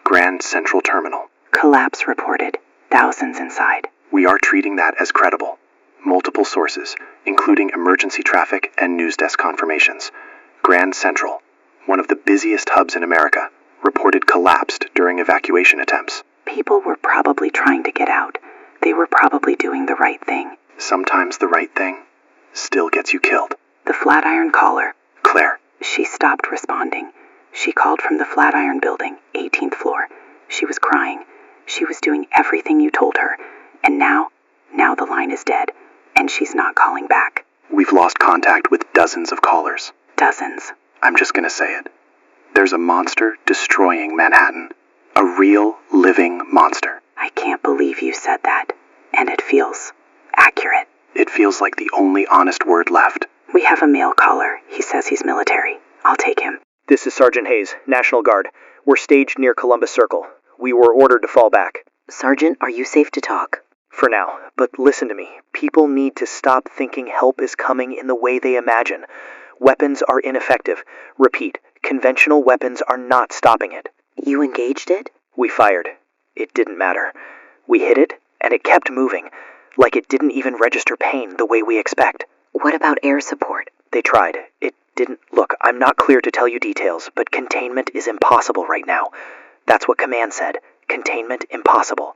Grand Central Terminal. Collapse reported. Thousands inside. We are treating that as credible. Multiple sources, including emergency traffic and news desk confirmations. Grand Central, one of the busiest hubs in America, reported collapsed during evacuation attempts. People were probably trying to get out. They were probably doing the right thing. Sometimes the right thing still gets you killed. The Flatiron caller. Claire. She stopped responding. She called from the Flatiron building, 18th floor. She was crying. She was doing everything you told her. And now the line is dead. And she's not calling back. We've lost contact with dozens of callers. Dozens. I'm just gonna say it. There's a monster destroying Manhattan. A real, living monster. I can't believe you said that. And it feels accurate. It feels like the only honest word left. We have a male caller. He says he's military. I'll take him. This is Sergeant Hayes, National Guard. We're staged near Columbus Circle. We were ordered to fall back. Sergeant, are you safe to talk? For now, but listen to me. People need to stop thinking help is coming in the way they imagine. Weapons are ineffective. Repeat, conventional weapons are not stopping it. You engaged it? We fired. It didn't matter. We hit it, and it kept moving, like it didn't even register pain the way we expect. What about air support? They tried. It didn't. Look, I'm not clear to tell you details, but containment is impossible right now. That's what Command said. Containment impossible.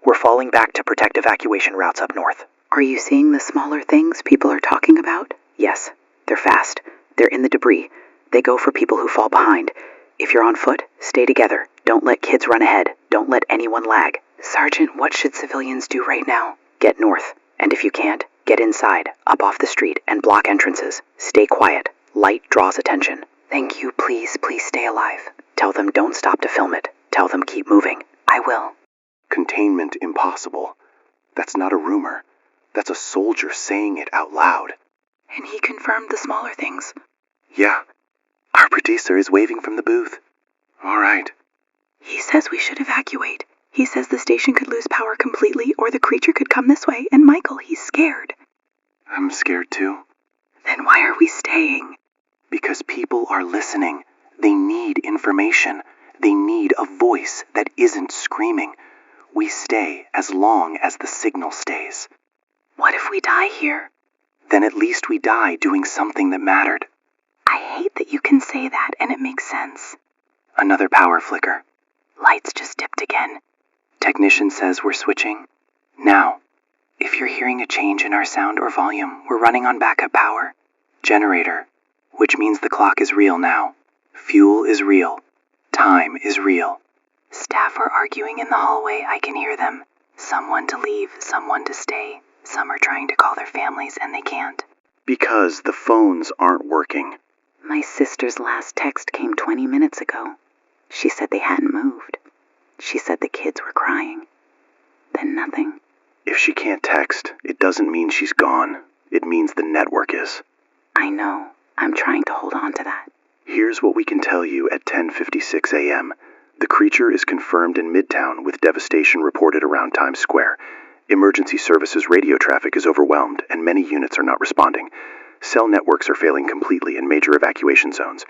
We're falling back to protect evacuation routes up north. Are you seeing the smaller things people are talking about? Yes. They're fast. They're in the debris. They go for people who fall behind. If you're on foot, stay together. Don't let kids run ahead. Don't let anyone lag. Sergeant, what should civilians do right now? Get north. And if you can't, get inside, up off the street, and block entrances. Stay quiet. Light draws attention. Thank you. Please stay alive. Tell them don't stop to film it. Tell them keep moving. I will. Containment impossible. That's not a rumor. That's a soldier saying it out loud. And he confirmed the smaller things. Yeah. Our producer is waving from the booth. All right. He says we should evacuate. He says the station could lose power completely or the creature could come this way. And Michael, he's scared. I'm scared too. Then why are we staying? Because people are listening. They need information. They need a voice that isn't screaming. We stay as long as the signal stays. What if we die here? Then at least we die doing something that mattered. I hate that you can say that, and it makes sense. Another power flicker. Lights just dipped again. Technician says we're switching. Now, if you're hearing a change in our sound or volume, we're running on backup power. Generator, which means the clock is real now. Fuel is real. Time is real. Staff are arguing in the hallway. I can hear them. Someone to leave, someone to stay. Some are trying to call their families and they can't. Because the phones aren't working. My sister's last text came 20 minutes ago. She said they hadn't moved. She said the kids were crying. Then nothing. If she can't text, it doesn't mean she's gone. It means the network is. I know. I'm trying to hold on to that. Here's what we can tell you at 10:56 a.m. The creature is confirmed in Midtown with devastation reported around Times Square. Emergency services radio traffic is overwhelmed and many units are not responding. Cell networks are failing completely in major evacuation zones.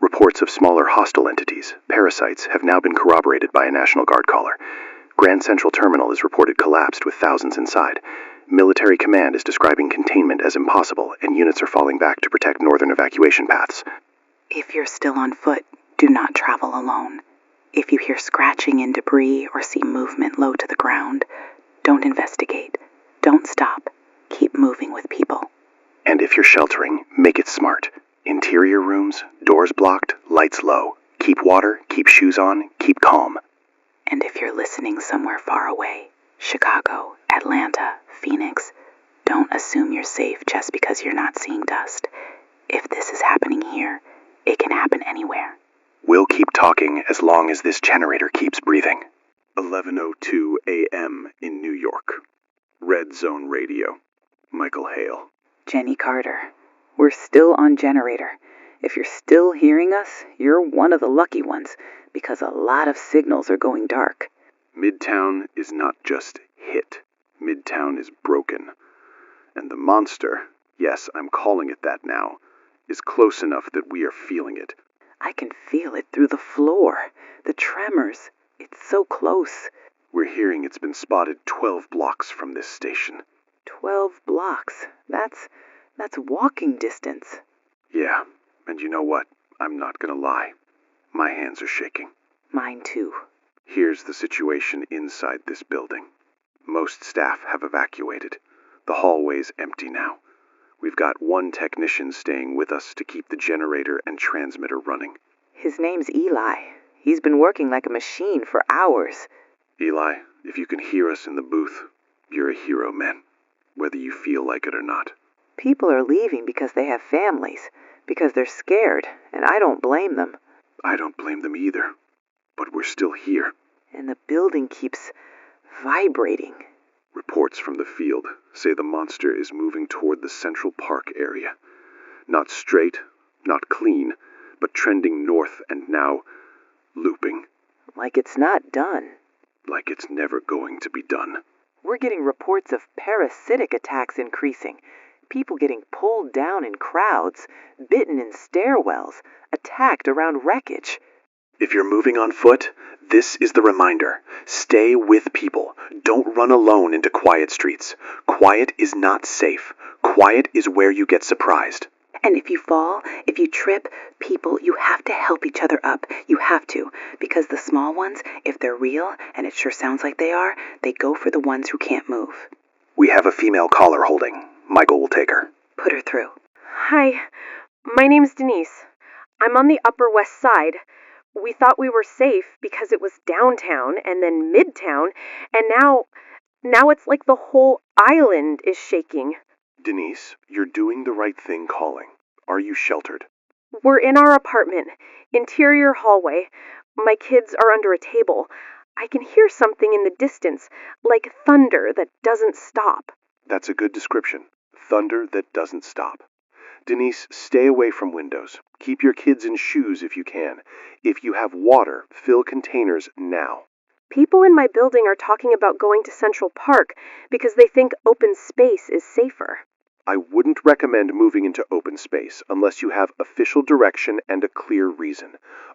Reports of smaller hostile entities, parasites, have now been corroborated by a National Guard caller. Grand Central Terminal is reported collapsed with thousands inside. Military command is describing containment as impossible and units are falling back to protect northern evacuation paths. If you're still on foot, do not travel alone. If you hear scratching in debris or see movement low to the ground, don't investigate. Don't stop. Keep moving with people. And if you're sheltering, make it smart. Interior rooms, doors blocked, lights low. Keep water, keep shoes on, keep calm. And if you're listening somewhere far away, Chicago, Atlanta, Phoenix, don't assume you're safe just because you're not seeing dust. If this is happening here, it can happen anywhere. We'll keep talking as long as this generator keeps breathing. 11:02 a.m. in New York. RedZone Radio. Michael Hale. Jenny Carter. We're still on generator. If you're still hearing us, you're one of the lucky ones, because a lot of signals are going dark. Midtown is not just hit. Midtown is broken. And the monster, yes, I'm calling it that now, is close enough that we are feeling it. I can feel it through the floor. The tremors. It's so close. We're hearing it's been spotted 12 blocks from this station. 12 blocks. That's walking distance. Yeah, and you know what? I'm not gonna lie. My hands are shaking. Mine too. Here's the situation inside this building. Most staff have evacuated. The hallway's empty now. We've got one technician staying with us to keep the generator and transmitter running. His name's Eli. He's been working like a machine for hours. Eli, if you can hear us in the booth, you're a hero, man, whether you feel like it or not. People are leaving because they have families, because they're scared, and I don't blame them. I don't blame them either, but we're still here. And the building keeps vibrating. Reports from the field say the monster is moving toward the Central Park area. Not straight, not clean, but trending north and now looping. Like it's not done. Like it's never going to be done. We're getting reports of parasitic attacks increasing. People getting pulled down in crowds, bitten in stairwells, attacked around wreckage. If you're moving on foot, this is the reminder. Stay with people. Don't run alone into quiet streets. Quiet is not safe. Quiet is where you get surprised. And if you fall, if you trip, people, you have to help each other up. You have to. Because the small ones, if they're real, and it sure sounds like they are, they go for the ones who can't move. We have a female caller holding. Michael will take her. Put her through. Hi, my name's Denise. I'm on the Upper West Side. We thought we were safe because it was downtown and then midtown, and now it's like the whole island is shaking. Denise, you're doing the right thing calling. Are you sheltered? We're in our apartment, interior hallway. My kids are under a table. I can hear something in the distance, like thunder that doesn't stop. That's a good description. Thunder that doesn't stop. Denise, stay away from windows. Keep your kids in shoes if you can. If you have water, fill containers now. People in my building are talking about going to Central Park because they think open space is safer. I wouldn't recommend moving into open space unless you have official direction and a clear reason.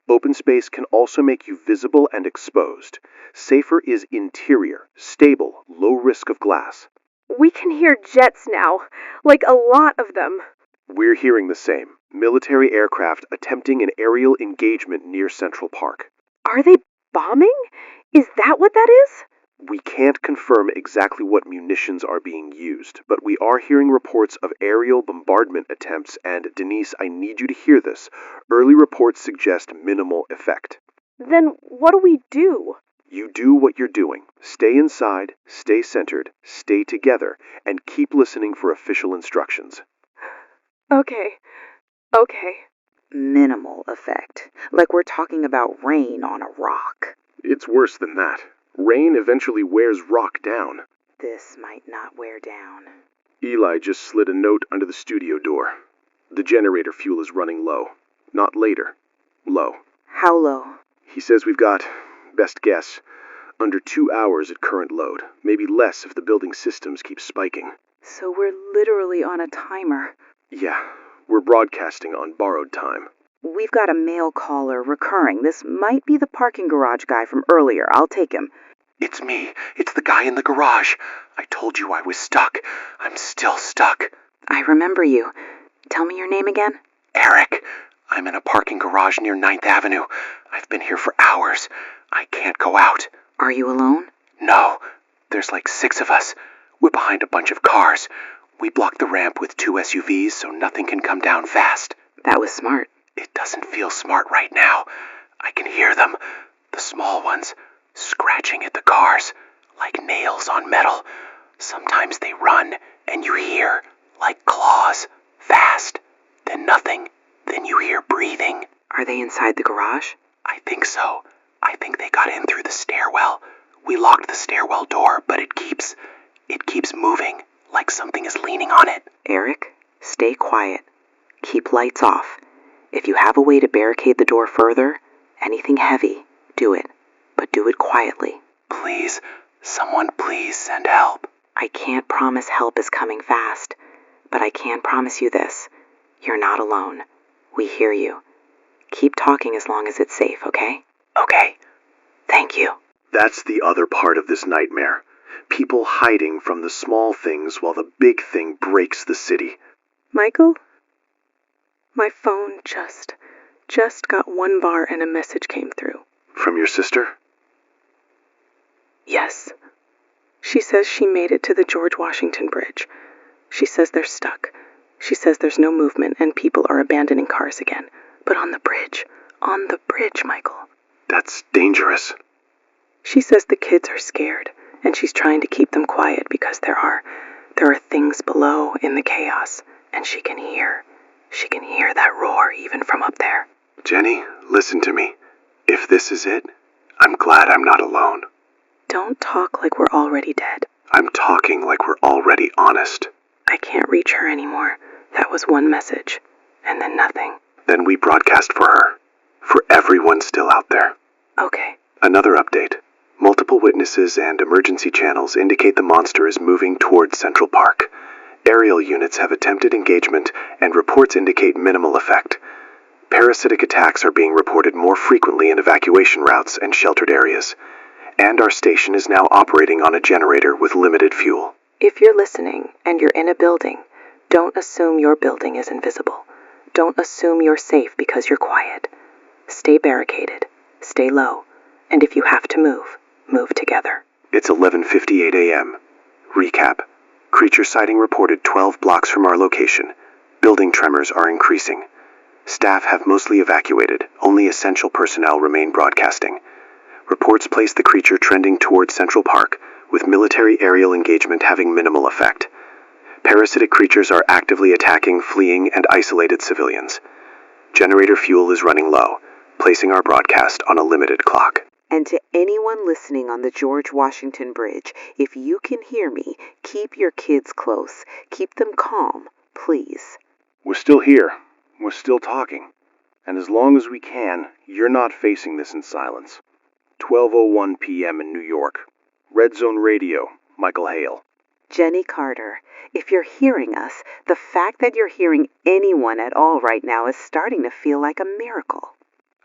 Open space can also make you visible and exposed. Safer is interior, stable, low risk of glass. We can hear jets now, like a lot of them. We're hearing the same. Military aircraft attempting an aerial engagement near Central Park. Are they bombing? Is that what that is? We can't confirm exactly what munitions are being used, but we are hearing reports of aerial bombardment attempts, and Denise, I need you to hear this. Early reports suggest minimal effect. Then what do we do? You do what you're doing. Stay inside, stay centered, stay together, and keep listening for official instructions. Okay. Minimal effect. Like we're talking about rain on a rock. It's worse than that. Rain eventually wears rock down. This might not wear down. Eli just slid a note under the studio door. The generator fuel is running low. Not later. Low. How low? He says we've got, best guess, under 2 hours at current load. Maybe less if the building systems keep spiking. So we're literally on a timer. Yeah, we're broadcasting on borrowed time. We've got a male caller recurring. This might be the parking garage guy from earlier. I'll take him. It's me. It's the guy in the garage. I told you I was stuck. I'm still stuck. I remember you. Tell me your name again. Eric. I'm in a parking garage near 9th Avenue. I've been here for hours. I can't go out. Are you alone? No. There's like 6 of us. We're behind a bunch of cars. We blocked the ramp with 2 SUVs so nothing can come down fast. That was smart. It doesn't feel smart right now. I can hear them. The small ones. Scratching at the cars. Like nails on metal. Sometimes they run, and you hear, like claws. Fast. Then nothing. Then you hear breathing. Are they inside the garage? I think so. I think they got in through the stairwell. We locked the stairwell door, but it keeps moving, like something is leaning on it. Eric, stay quiet. Keep lights off. If you have a way to barricade the door further, anything heavy, do it. But do it quietly. Please, someone please send help. I can't promise help is coming fast, but I can promise you this. You're not alone. We hear you. Keep talking as long as it's safe, okay? Okay. Thank you. That's the other part of this nightmare. People hiding from the small things while the big thing breaks the city. Michael? My phone just got 1 bar and a message came through. From your sister? Yes. She says she made it to the George Washington Bridge. She says they're stuck. She says there's no movement and people are abandoning cars again. But on the bridge, Michael. That's dangerous. She says the kids are scared, and she's trying to keep them quiet because there are things below in the chaos, and she can hear that roar even from up there. Jenny, listen to me. If this is it, I'm glad I'm not alone. Don't talk like we're already dead. I'm talking like we're already honest. I can't reach her anymore. That was one message, and then nothing. Then we broadcast for her. For everyone still out there. Okay. Another update. Multiple witnesses and emergency channels indicate the monster is moving towards Central Park. Aerial units have attempted engagement, and reports indicate minimal effect. Parasitic attacks are being reported more frequently in evacuation routes and sheltered areas. And our station is now operating on a generator with limited fuel. If you're listening and you're in a building, don't assume your building is invisible. Don't assume you're safe because you're quiet. Stay barricaded. Stay low. And if you have to move together. It's 11:58 a.m. Recap. Creature sighting reported 12 blocks from our location. Building tremors are increasing. Staff have mostly evacuated. Only essential personnel remain broadcasting. Reports place the creature trending towards Central Park, with military aerial engagement having minimal effect. Parasitic creatures are actively attacking, fleeing, and isolated civilians. Generator fuel is running low, placing our broadcast on a limited clock. And to anyone listening on the George Washington Bridge, if you can hear me, keep your kids close. Keep them calm, please. We're still here. We're still talking. And as long as we can, you're not facing this in silence. 12:01 p.m. in New York. RedZone Radio, Michael Hale. Jenny Carter, if you're hearing us, the fact that you're hearing anyone at all right now is starting to feel like a miracle.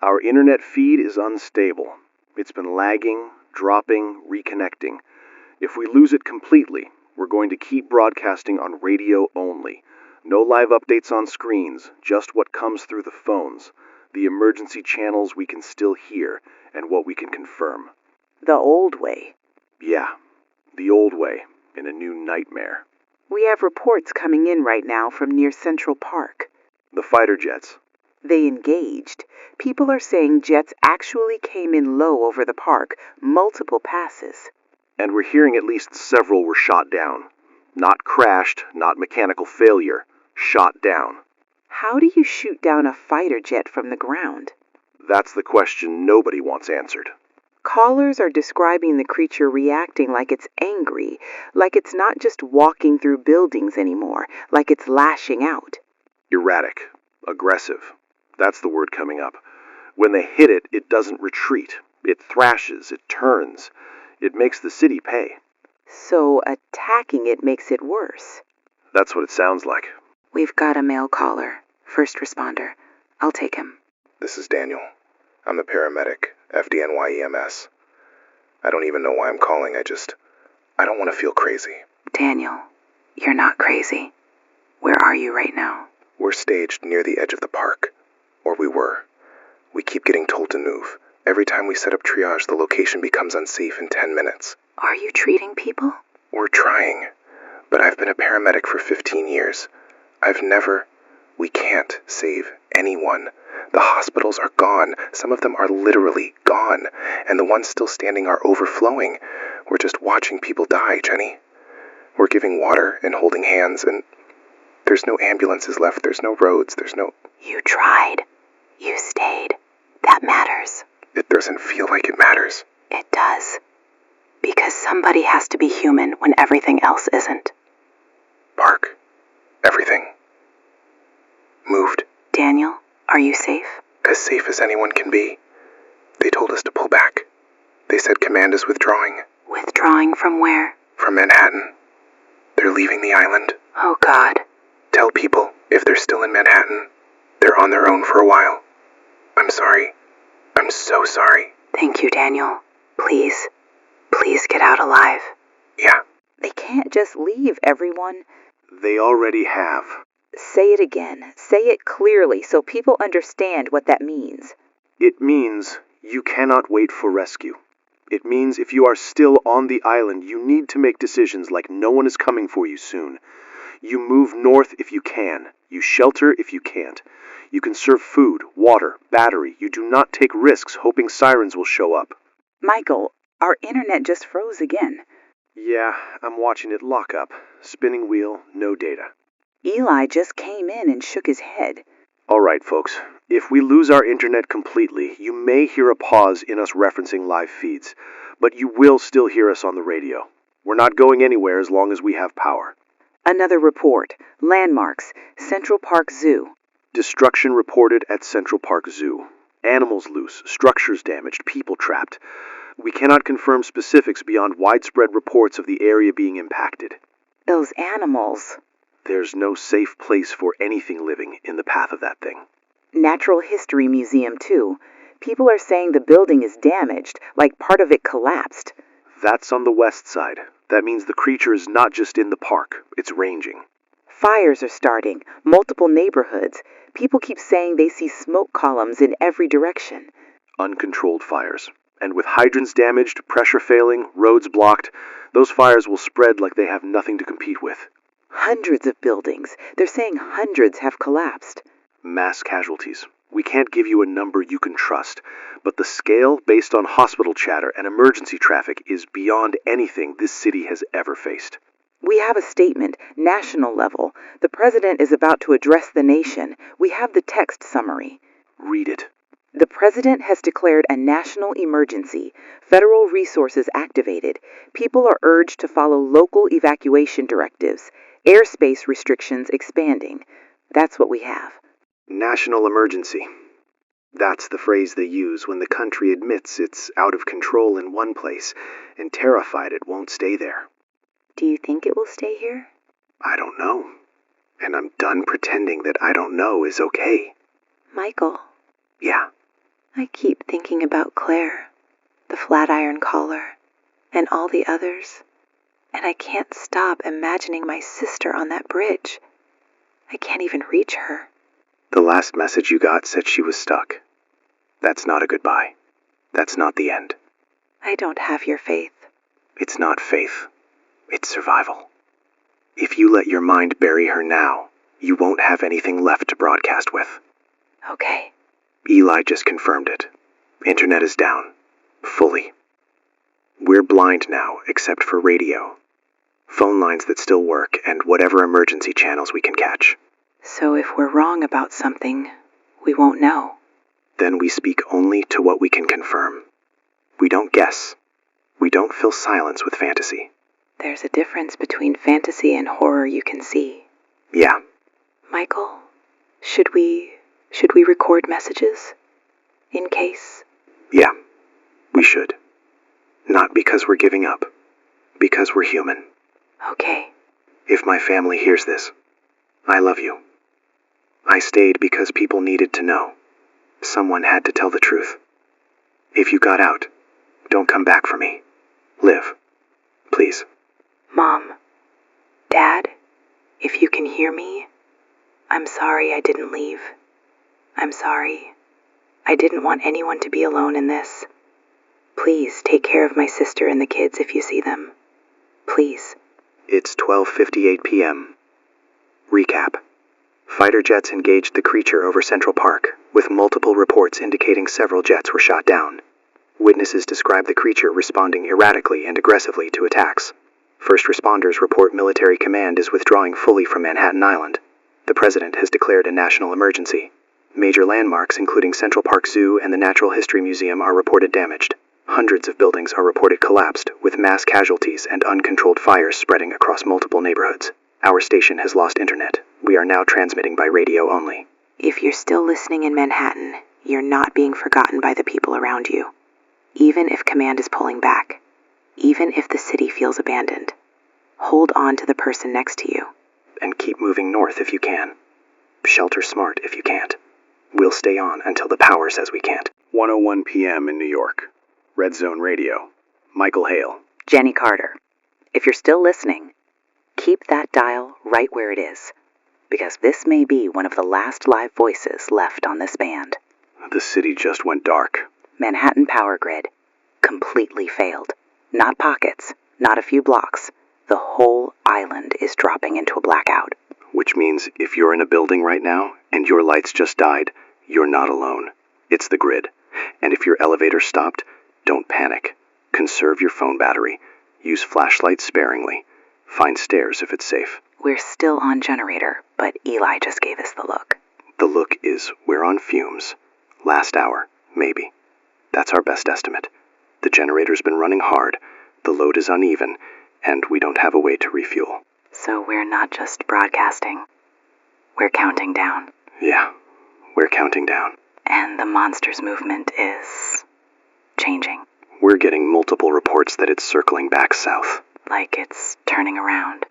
Our internet feed is unstable. It's been lagging, dropping, reconnecting. If we lose it completely, we're going to keep broadcasting on radio only. No live updates on screens, just what comes through the phones, the emergency channels we can still hear, and what we can confirm. The old way. Yeah, the old way, in a new nightmare. We have reports coming in right now from near Central Park. The fighter jets. They engaged. People are saying jets actually came in low over the park, multiple passes. And we're hearing at least several were shot down. Not crashed, not mechanical failure. Shot down. How do you shoot down a fighter jet from the ground? That's the question nobody wants answered. Callers are describing the creature reacting like it's angry, like it's not just walking through buildings anymore, like it's lashing out. Erratic. Aggressive. That's the word coming up. When they hit it, it doesn't retreat. It thrashes, it turns. It makes the city pay. So attacking it makes it worse. That's what it sounds like. We've got a male caller. First responder. I'll take him. This is Daniel. I'm the paramedic, FDNY EMS. I don't even know why I'm calling. I don't want to feel crazy. Daniel, you're not crazy. Where are you right now? We're staged near the edge of the park. Or we were. We keep getting told to move. Every time we set up triage, the location becomes unsafe in 10 minutes. Are you treating people? We're trying. But I've been a paramedic for 15 years. We can't save anyone. The hospitals are gone. Some of them are literally gone. And the ones still standing are overflowing. We're just watching people die, Jenny. We're giving water and holding hands, and there's no ambulances left. There's no roads. You tried. You stayed. That matters. It doesn't feel like it matters. It does. Because somebody has to be human when everything else isn't. Park. Everything. Moved. Daniel, are you safe? As safe as anyone can be. They told us to pull back. They said command is withdrawing. Withdrawing from where? From Manhattan. They're leaving the island. Oh, God. Tell people, if they're still in Manhattan, they're on their own for a while. I'm sorry. I'm so sorry. Thank you, Daniel. Please get out alive. Yeah. They can't just leave, everyone. They already have. Say it again. Say it clearly so people understand what that means. It means you cannot wait for rescue. It means if you are still on the island, you need to make decisions like no one is coming for you soon. You move north if you can. You shelter if you can't. You conserve food, water, battery. You do not take risks hoping sirens will show up. Michael, our internet just froze again. Yeah, I'm watching it lock up. Spinning wheel, no data. Eli just came in and shook his head. All right, folks. If we lose our internet completely, you may hear a pause in us referencing live feeds, but you will still hear us on the radio. We're not going anywhere as long as we have power. Another report. Landmarks. Central Park Zoo. Destruction reported at Central Park Zoo. Animals loose, structures damaged, people trapped. We cannot confirm specifics beyond widespread reports of the area being impacted. Those animals. There's no safe place for anything living in the path of that thing. Natural History Museum, too. People are saying the building is damaged, like part of it collapsed. That's on the west side. That means the creature is not just in the park, it's ranging. Fires are starting, multiple neighborhoods. People keep saying they see smoke columns in every direction. Uncontrolled fires. And with hydrants damaged, pressure failing, roads blocked, those fires will spread like they have nothing to compete with. Hundreds of buildings. They're saying hundreds have collapsed. Mass casualties. We can't give you a number you can trust, but the scale, based on hospital chatter and emergency traffic, is beyond anything this city has ever faced. We have a statement, national level. The president is about to address the nation. We have the text summary. Read it. The president has declared a national emergency. Federal resources activated. People are urged to follow local evacuation directives. Airspace restrictions expanding. That's what we have. National emergency. That's the phrase they use when the country admits it's out of control in one place and terrified it won't stay there. Do you think it will stay here? I don't know. And I'm done pretending that I don't know is okay. Michael. Yeah. I keep thinking about Claire, the Flatiron Caller, and all the others. And I can't stop imagining my sister on that bridge. I can't even reach her. The last message you got said she was stuck. That's not a goodbye. That's not the end. I don't have your faith. It's not faith. It's survival. If you let your mind bury her now, you won't have anything left to broadcast with. Okay. Eli just confirmed it. Internet is down. Fully. We're blind now, except for radio. Phone lines that still work, and whatever emergency channels we can catch. So if we're wrong about something, we won't know. Then we speak only to what we can confirm. We don't guess. We don't fill silence with fantasy. There's a difference between fantasy and horror you can see. Yeah. Michael, should we record messages? In case? Yeah, we should. Not because we're giving up. Because we're human. Okay. If my family hears this, I love you. I stayed because people needed to know. Someone had to tell the truth. If you got out, don't come back for me. Live. Please. Mom, Dad, if you can hear me, I'm sorry I didn't leave. I'm sorry. I didn't want anyone to be alone in this. Please take care of my sister and the kids if you see them. Please. It's 12:58 p.m. Recap. Fighter jets engaged the creature over Central Park, with multiple reports indicating several jets were shot down. Witnesses describe the creature responding erratically and aggressively to attacks. First responders report military command is withdrawing fully from Manhattan Island. The president has declared a national emergency. Major landmarks, including Central Park Zoo and the Natural History Museum, are reported damaged. Hundreds of buildings are reported collapsed, with mass casualties and uncontrolled fires spreading across multiple neighborhoods. Our station has lost internet. We are now transmitting by radio only. If you're still listening in Manhattan, you're not being forgotten by the people around you. Even if command is pulling back. Even if the city feels abandoned. Hold on to the person next to you. And keep moving north if you can. Shelter smart if you can't. We'll stay on until the power says we can't. 1:01 p.m. in New York. RedZone Radio. Michael Hale. Jenny Carter. If you're still listening, keep that dial right where it is, because this may be one of the last live voices left on this band. The city just went dark. Manhattan Power Grid. completely failed. Not pockets, not a few blocks. The whole island is dropping into a blackout. Which means if you're in a building right now and your lights just died, you're not alone. It's the grid. And if your elevator stopped, don't panic. Conserve your phone battery. Use flashlights sparingly. Find stairs if it's safe. We're still on generator, but Eli just gave us the look. The look is we're on fumes. Last hour, maybe. That's our best estimate. The generator's been running hard, the load is uneven, and we don't have a way to refuel. So we're not just broadcasting. We're counting down. Yeah, we're counting down. And the monster's movement is changing. We're getting multiple reports that it's circling back south. Like it's turning around.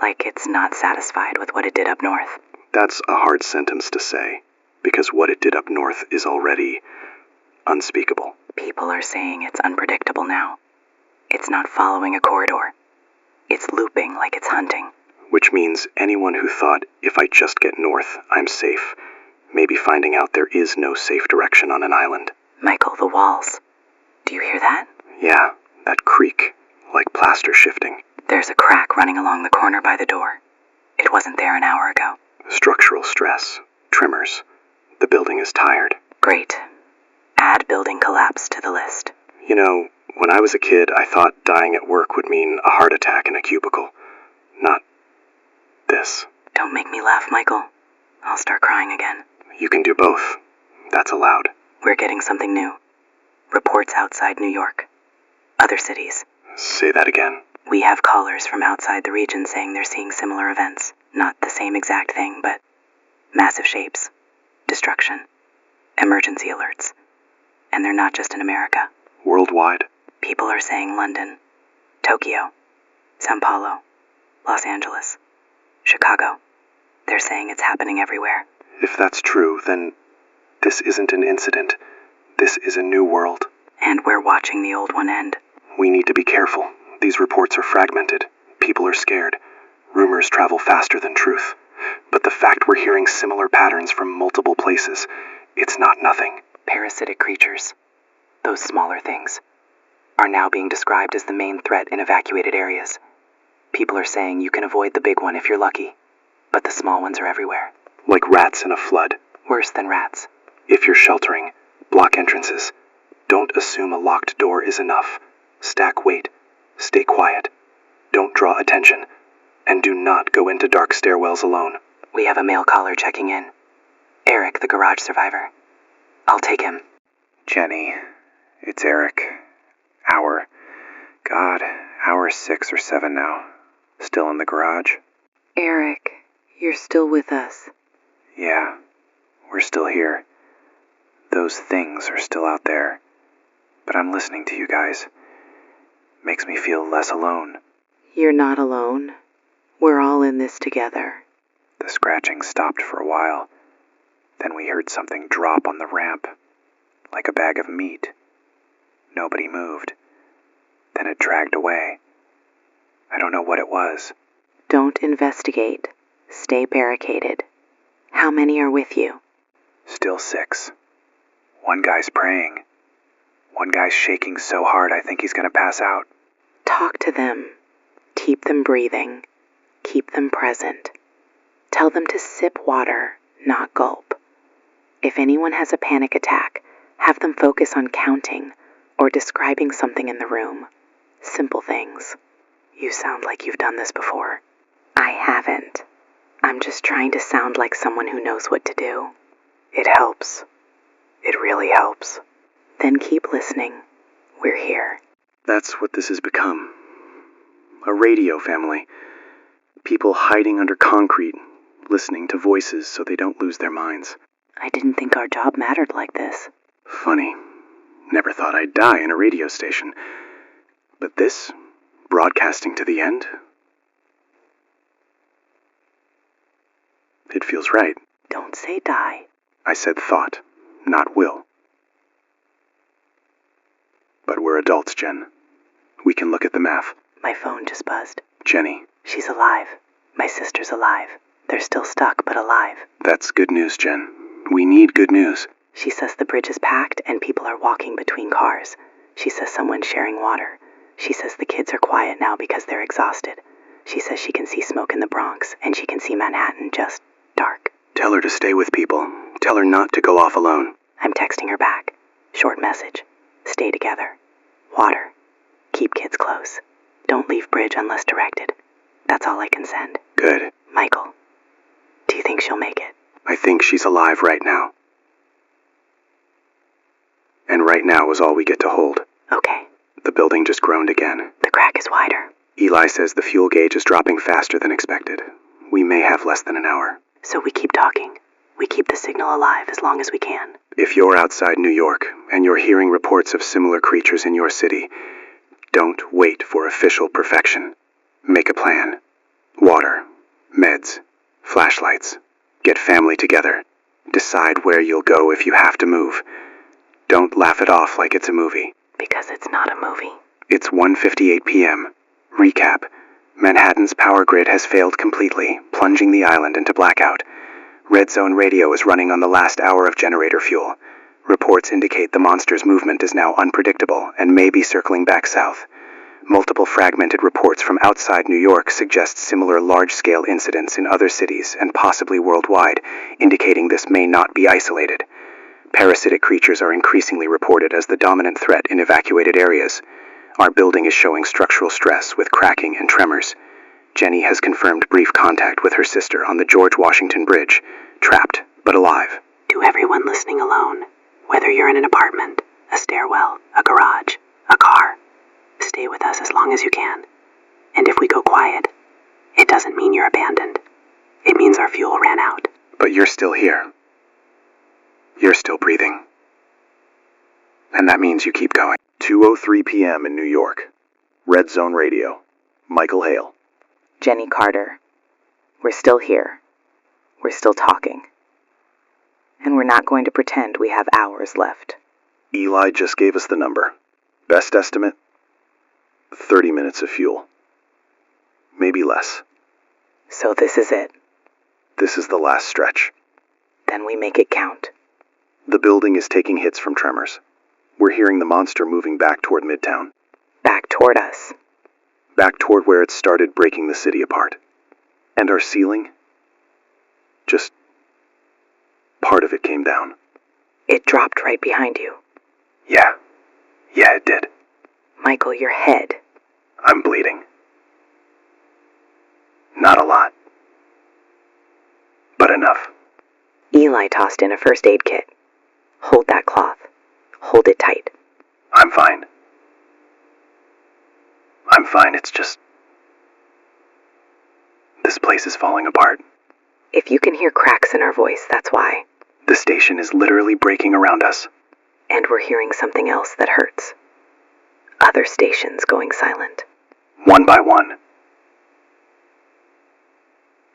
Like it's not satisfied with what it did up north. That's a hard sentence to say, because what it did up north is already unspeakable. People are saying it's unpredictable now. It's not following a corridor. It's looping like it's hunting. Which means anyone who thought, if I just get north, I'm safe, may be finding out there is no safe direction on an island. Michael, the walls. Do you hear that? Yeah, that creak, like plaster shifting. There's a crack running along the corner by the door. It wasn't there an hour ago. Structural stress, tremors. The building is tired. Great. Add building collapse to the list. You know, when I was a kid, I thought dying at work would mean a heart attack in a cubicle. Not this. Don't make me laugh, Michael. I'll start crying again. You can do both. That's allowed. We're getting something new. Reports outside New York. Other cities. Say that again. We have callers from outside the region saying they're seeing similar events. Not the same exact thing, but massive shapes. Destruction. Emergency alerts. And they're not just in America. Worldwide? People are saying London, Tokyo, Sao Paulo, Los Angeles, Chicago. They're saying it's happening everywhere. If that's true, then this isn't an incident. This is a new world. And we're watching the old one end. We need to be careful. These reports are fragmented. People are scared. Rumors travel faster than truth. But the fact we're hearing similar patterns from multiple places, it's not nothing. Parasitic creatures, those smaller things, are now being described as the main threat in evacuated areas. People are saying you can avoid the big one if you're lucky, but the small ones are everywhere. Like rats in a flood. Worse than rats. If you're sheltering, block entrances. Don't assume a locked door is enough. Stack weight. Stay quiet. Don't draw attention. And do not go into dark stairwells alone. We have a male caller checking in. Eric, the garage survivor. I'll take him. Jenny, it's Eric. Hour 6 or 7 now. Still in the garage? Eric, you're still with us. Yeah, we're still here. Those things are still out there. But I'm listening to you guys. Makes me feel less alone. You're not alone. We're all in this together. The scratching stopped for a while. Then we heard something drop on the ramp, like a bag of meat. Nobody moved. Then it dragged away. I don't know what it was. Don't investigate. Stay barricaded. How many are with you? Still 6. One guy's praying. One guy's shaking so hard I think he's gonna pass out. Talk to them. Keep them breathing. Keep them present. Tell them to sip water, not gulp. If anyone has a panic attack, have them focus on counting or describing something in the room. Simple things. You sound like you've done this before. I haven't. I'm just trying to sound like someone who knows what to do. It helps. It really helps. Then keep listening. We're here. That's what this has become. A radio family. People hiding under concrete, listening to voices so they don't lose their minds. I didn't think our job mattered like this. Funny. Never thought I'd die in a radio station. But this, broadcasting to the end, it feels right. Don't say die. I said thought, not will. But we're adults, Jen. We can look at the math. My phone just buzzed. Jenny. She's alive. My sister's alive. They're still stuck, but alive. That's good news, Jen. We need good news. She says the bridge is packed and people are walking between cars. She says someone's sharing water. She says the kids are quiet now because they're exhausted. She says she can see smoke in the Bronx, and she can see Manhattan just dark. Tell her to stay with people. Tell her not to go off alone. I'm texting her back. Short message. Stay together. Water. Keep kids close. Don't leave bridge unless directed. That's all I can send. Good. Michael, do you think she'll make it? I think she's alive right now. And right now is all we get to hold. Okay. The building just groaned again. The crack is wider. Eli says the fuel gauge is dropping faster than expected. We may have less than an hour. So we keep talking. We keep the signal alive as long as we can. If you're outside New York and you're hearing reports of similar creatures in your city, don't wait for official perfection. Make a plan. Water, meds, flashlights. Get family together. Decide where you'll go if you have to move. Don't laugh it off like it's a movie. Because it's not a movie. It's 1:58 p.m. Recap. Manhattan's power grid has failed completely, plunging the island into blackout. RedZone radio is running on the last hour of generator fuel. Reports indicate the monster's movement is now unpredictable and may be circling back south. Multiple fragmented reports from outside New York suggest similar large-scale incidents in other cities and possibly worldwide, indicating this may not be isolated. Parasitic creatures are increasingly reported as the dominant threat in evacuated areas. Our building is showing structural stress with cracking and tremors. Jenny has confirmed brief contact with her sister on the George Washington Bridge, trapped but alive. To everyone listening alone, whether you're in an apartment, a stairwell, a garage, a car, stay with us as long as you can. And if we go quiet, it doesn't mean you're abandoned. It means our fuel ran out. But you're still here. You're still breathing. And that means you keep going. 2:03 p.m. in New York. RedZone Radio. Michael Hale. Jenny Carter. We're still here. We're still talking. And we're not going to pretend we have hours left. Eli just gave us the number. Best estimate, 30 minutes of fuel. Maybe less. So this is it. This is the last stretch. Then we make it count. The building is taking hits from tremors. We're hearing the monster moving back toward Midtown. Back toward us. Back toward where it started breaking the city apart. And our ceiling? Just part of it came down. It dropped right behind you. Yeah, it did. Michael, your head. I'm bleeding. Not a lot. But enough. Eli tossed in a first aid kit. Hold that cloth. Hold it tight. I'm fine. It's just... this place is falling apart. If you can hear cracks in our voice, that's why. The station is literally breaking around us. And we're hearing something else that hurts. Other stations going silent. One by one.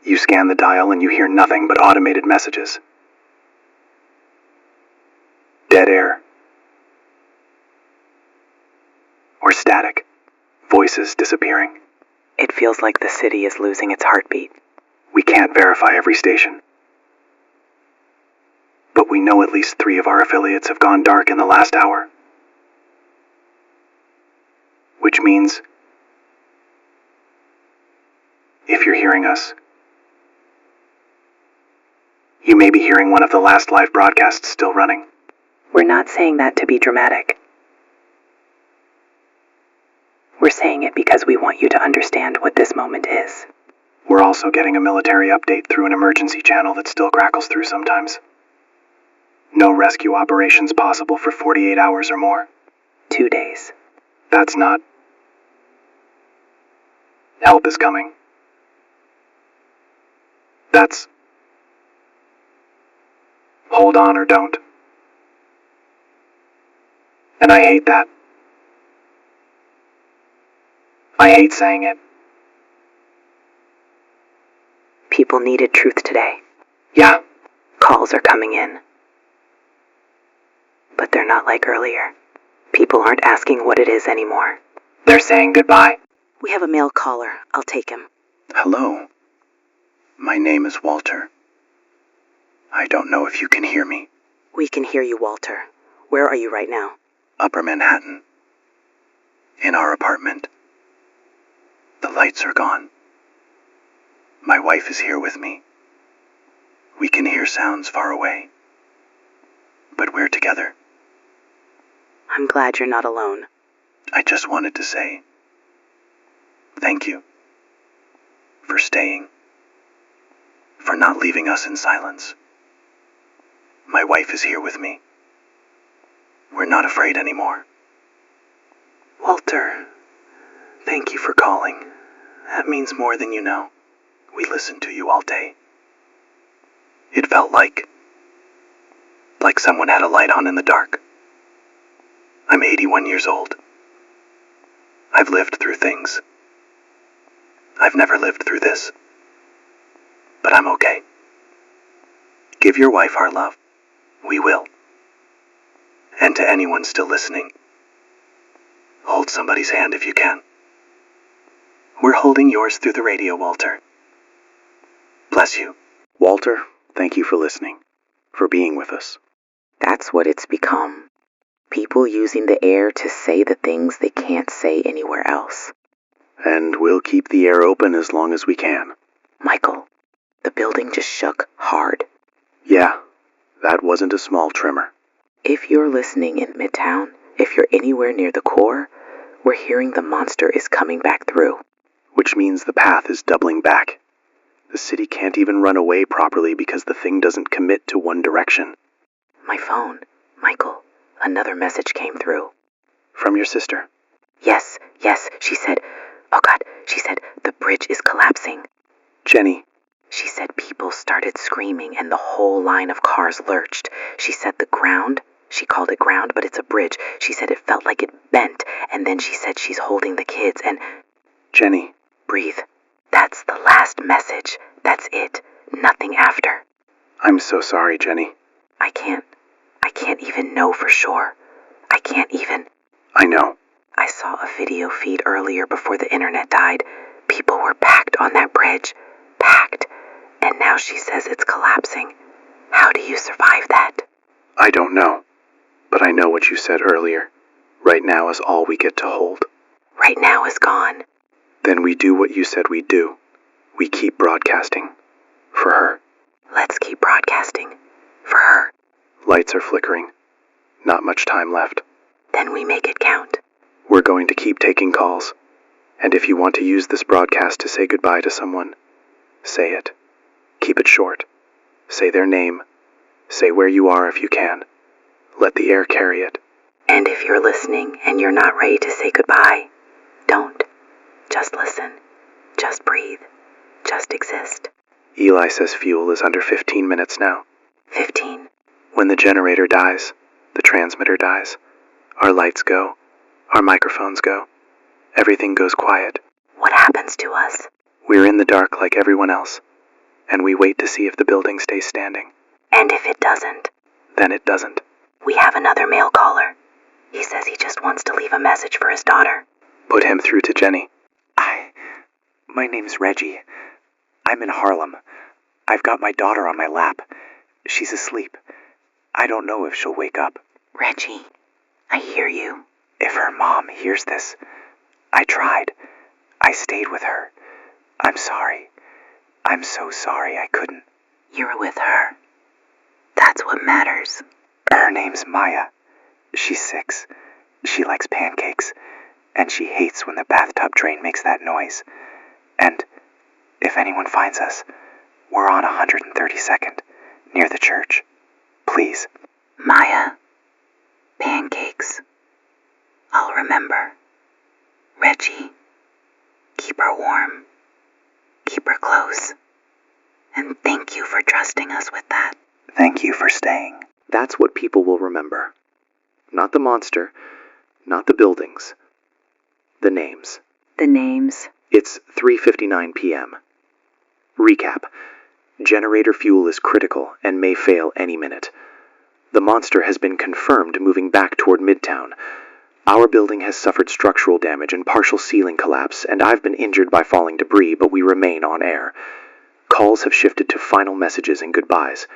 You scan the dial and you hear nothing but automated messages. Dead air. Or static. Voices disappearing. It feels like the city is losing its heartbeat. We can't verify every station. But we know at least 3 of our affiliates have gone dark in the last hour. Which means, if you're hearing us, you may be hearing one of the last live broadcasts still running. We're not saying that to be dramatic. We're saying it because we want you to understand what this moment is. We're also getting a military update through an emergency channel that still crackles through sometimes. No rescue operations possible for 48 hours or more. 2 days. That's not. Help is coming. That's. Hold on or don't. And I hate that. I hate saying it. People needed truth today. Yeah. Calls are coming in. But they're not like earlier. People aren't asking what it is anymore. They're saying goodbye. We have a male caller. I'll take him. Hello. My name is Walter. I don't know if you can hear me. We can hear you, Walter. Where are you right now? Upper Manhattan. In our apartment. The lights are gone. My wife is here with me. We can hear sounds far away. But we're together. I'm glad you're not alone. I just wanted to say thank you for staying, for not leaving us in silence. My wife is here with me. We're not afraid anymore. Walter, thank you for calling. That means more than you know. We listened to you all day. It felt like someone had a light on in the dark. I'm 81 years old. I've lived through things. I've never lived through this. But I'm okay. Give your wife our love. We will. And to anyone still listening, hold somebody's hand if you can. We're holding yours through the radio, Walter. Bless you. Walter, thank you for listening, for being with us. That's what it's become. People using the air to say the things they can't say anywhere else. And we'll keep the air open as long as we can. Michael, the building just shook hard. Yeah, that wasn't a small tremor. If you're listening in Midtown, if you're anywhere near the core, we're hearing the monster is coming back through. Which means the path is doubling back. The city can't even run away properly because the thing doesn't commit to one direction. My phone. Michael, another message came through. From your sister? Yes, she said, oh God, she said, the bridge is collapsing. Jenny. She said people started screaming and the whole line of cars lurched. She said the ground, she called it ground, but it's a bridge. She said it felt like it bent, and then she said she's holding the kids and... Jenny. Breathe. That's the last message. That's it. Nothing after. I'm so sorry, Jenny. I can't even know for sure. I can't even... I know. I saw a video feed earlier before the internet died. People were packed on that bridge. Packed. And now she says it's collapsing. How do you survive that? I don't know. But I know what you said earlier. Right now is all we get to hold. Right now is gone. Then we do what you said we'd do. We keep broadcasting. For her. Let's keep broadcasting. For her. Lights are flickering. Not much time left. Then we make it count. We're going to keep taking calls. And if you want to use this broadcast to say goodbye to someone, say it. Keep it short. Say their name. Say where you are if you can. Let the air carry it. And if you're listening and you're not ready to say goodbye, don't. Just listen. Just breathe. Just exist. Eli says fuel is under 15 minutes now. 15. When the generator dies, the transmitter dies, our lights go, our microphones go, everything goes quiet. What happens to us? We're in the dark like everyone else, and we wait to see if the building stays standing. And if it doesn't? Then it doesn't. We have another male caller. He says he just wants to leave a message for his daughter. Put him through to Jenny. My name's Reggie. I'm in Harlem. I've got my daughter on my lap. She's asleep. I don't know if she'll wake up. Reggie, I hear you. If her mom hears this, I tried. I stayed with her. I'm sorry. I'm so sorry I couldn't. You're with her. That's what matters. Her name's Maya. She's 6. She likes pancakes, and she hates when the bathtub drain makes that noise. And if anyone finds us, we're on 132nd, near the church. Please. Maya. Pancakes. I'll remember. Reggie. Keep her warm. Keep her close. And thank you for trusting us with that. Thank you for staying. That's what people will remember. Not the monster, not the buildings. The names. The names. It's 3:59 p.m. Recap. Generator fuel is critical and may fail any minute. The monster has been confirmed moving back toward Midtown. Our building has suffered structural damage and partial ceiling collapse, and I've been injured by falling debris, but we remain on air. Calls have shifted to final messages and goodbyes.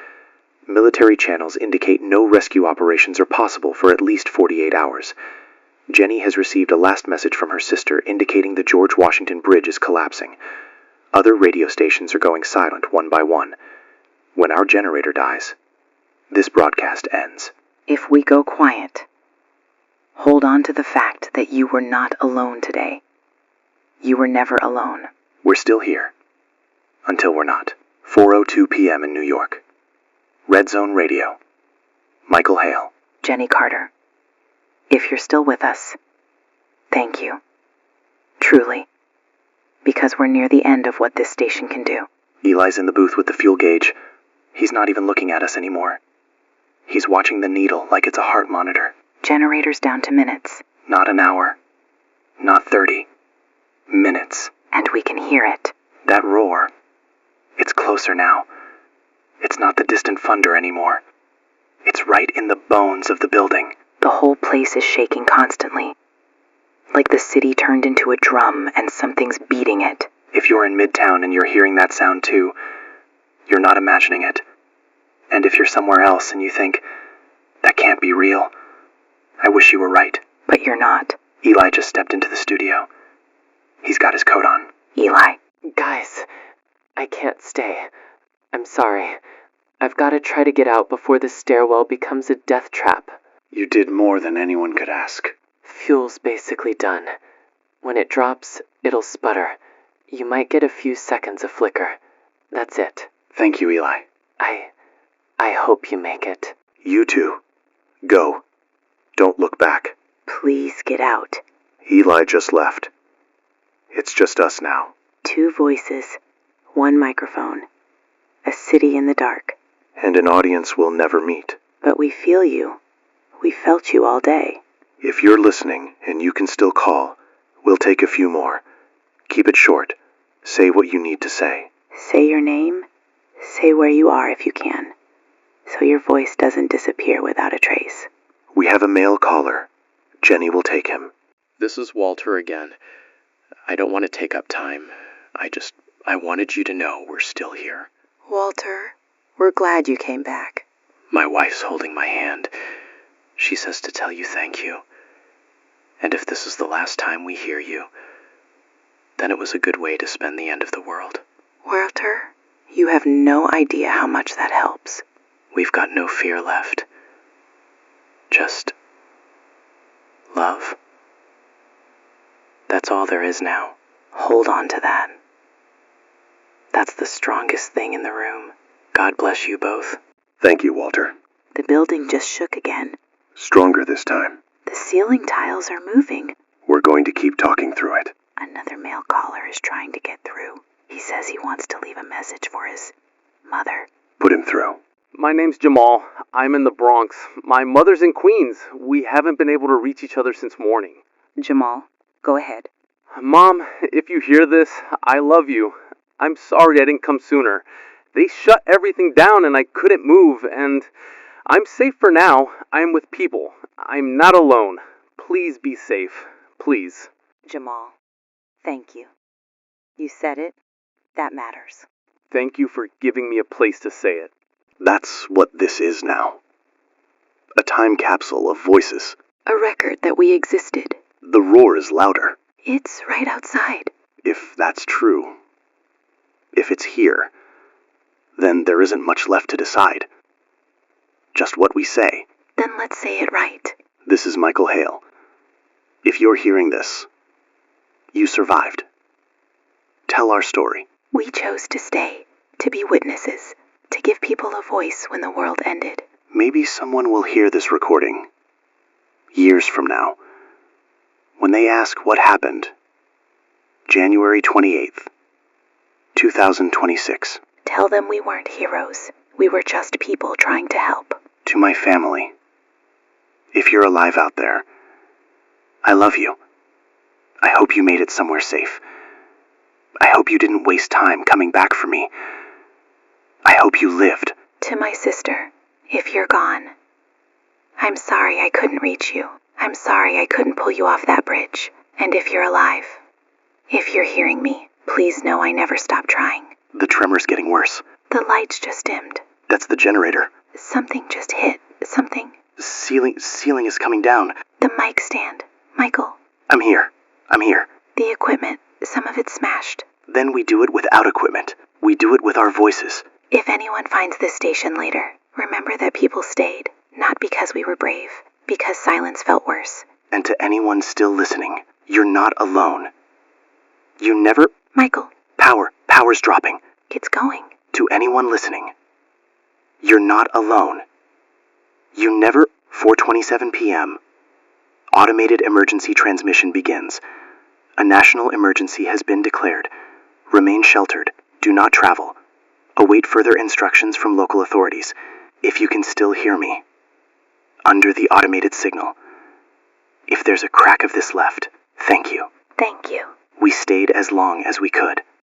Military channels indicate no rescue operations are possible for at least 48 hours. Jenny has received a last message from her sister indicating the George Washington Bridge is collapsing. Other radio stations are going silent one by one. When our generator dies, this broadcast ends. If we go quiet, hold on to the fact that you were not alone today. You were never alone. We're still here. Until we're not. 4:02 p.m. in New York. RedZone Radio. Michael Hale. Jenny Carter. If you're still with us, thank you. Truly. Because we're near the end of what this station can do. Eli's in the booth with the fuel gauge. He's not even looking at us anymore. He's watching the needle like it's a heart monitor. Generator's down to minutes. Not an hour. Not 30. Minutes. And we can hear it. That roar. It's closer now. It's not the distant thunder anymore. It's right in the bones of the building. The whole place is shaking constantly. Like the city turned into a drum and something's beating it. If you're in Midtown and you're hearing that sound too, you're not imagining it. And if you're somewhere else and you think, that can't be real, I wish you were right. But you're not. Eli just stepped into the studio. He's got his coat on. Eli. Guys, I can't stay. I'm sorry. I've got to try to get out before the stairwell becomes a death trap. You did more than anyone could ask. Fuel's basically done. When it drops, it'll sputter. You might get a few seconds of flicker. That's it. Thank you, Eli. I hope you make it. You two. Go. Don't look back. Please get out. Eli just left. It's just us now. 2 voices, 1 microphone, a city in the dark. And an audience we'll never meet. But we feel you. We felt you all day. If you're listening and you can still call, we'll take a few more. Keep it short. Say what you need to say. Say your name. Say where you are if you can, so your voice doesn't disappear without a trace. We have a male caller. Jenny will take him. This is Walter again. I don't want to take up time. I wanted you to know we're still here. Walter, we're glad you came back. My wife's holding my hand. She says to tell you thank you. And if this is the last time we hear you, then it was a good way to spend the end of the world. Walter, you have no idea how much that helps. We've got no fear left. Just love. That's all there is now. Hold on to that. That's the strongest thing in the room. God bless you both. Thank you, Walter. The building just shook again. Stronger this time. The ceiling tiles are moving. We're going to keep talking through it. Another male caller is trying to get through. He says he wants to leave a message for his mother. Put him through. My name's Jamal. I'm in the Bronx. My mother's in Queens. We haven't been able to reach each other since morning. Jamal, go ahead. Mom, if you hear this, I love you. I'm sorry I didn't come sooner. They shut everything down and I couldn't move, and I'm safe for now. I'm with people. I'm not alone. Please be safe. Please. Jamal, thank you. You said it. That matters. Thank you for giving me a place to say it. That's what this is now. A time capsule of voices. A record that we existed. The roar is louder. It's right outside. If that's true, if it's here, then there isn't much left to decide. Just what we say. Then let's say it right. This is Michael Hale. If you're hearing this, you survived. Tell our story. We chose to stay, to be witnesses, to give people a voice when the world ended. Maybe someone will hear this recording, years from now, when they ask what happened, January 28th, 2026. Tell them we weren't heroes. We were just people trying to help. To my family, if you're alive out there, I love you. I hope you made it somewhere safe. I hope you didn't waste time coming back for me. I hope you lived. To my sister, if you're gone, I'm sorry I couldn't reach you. I'm sorry I couldn't pull you off that bridge. And if you're alive, if you're hearing me, please know I never stopped trying. The tremor's getting worse. The lights just dimmed. That's the generator. Something just hit. Something. Ceiling is coming down. The mic stand. Michael. I'm here. The equipment, some of it's smashed. Then we do it without equipment. We do it with our voices. If anyone finds this station later, remember that people stayed, not because we were brave, because silence felt worse. And to anyone still listening, you're not alone. You never... Michael. Power's dropping. It's going. To anyone listening, you're not alone. You never... 4:27 p.m. Automated emergency transmission begins. A national emergency has been declared. Remain sheltered. Do not travel. Await further instructions from local authorities. If you can still hear me. Under the automated signal. If there's a crack of this left, thank you. Thank you. We stayed as long as we could.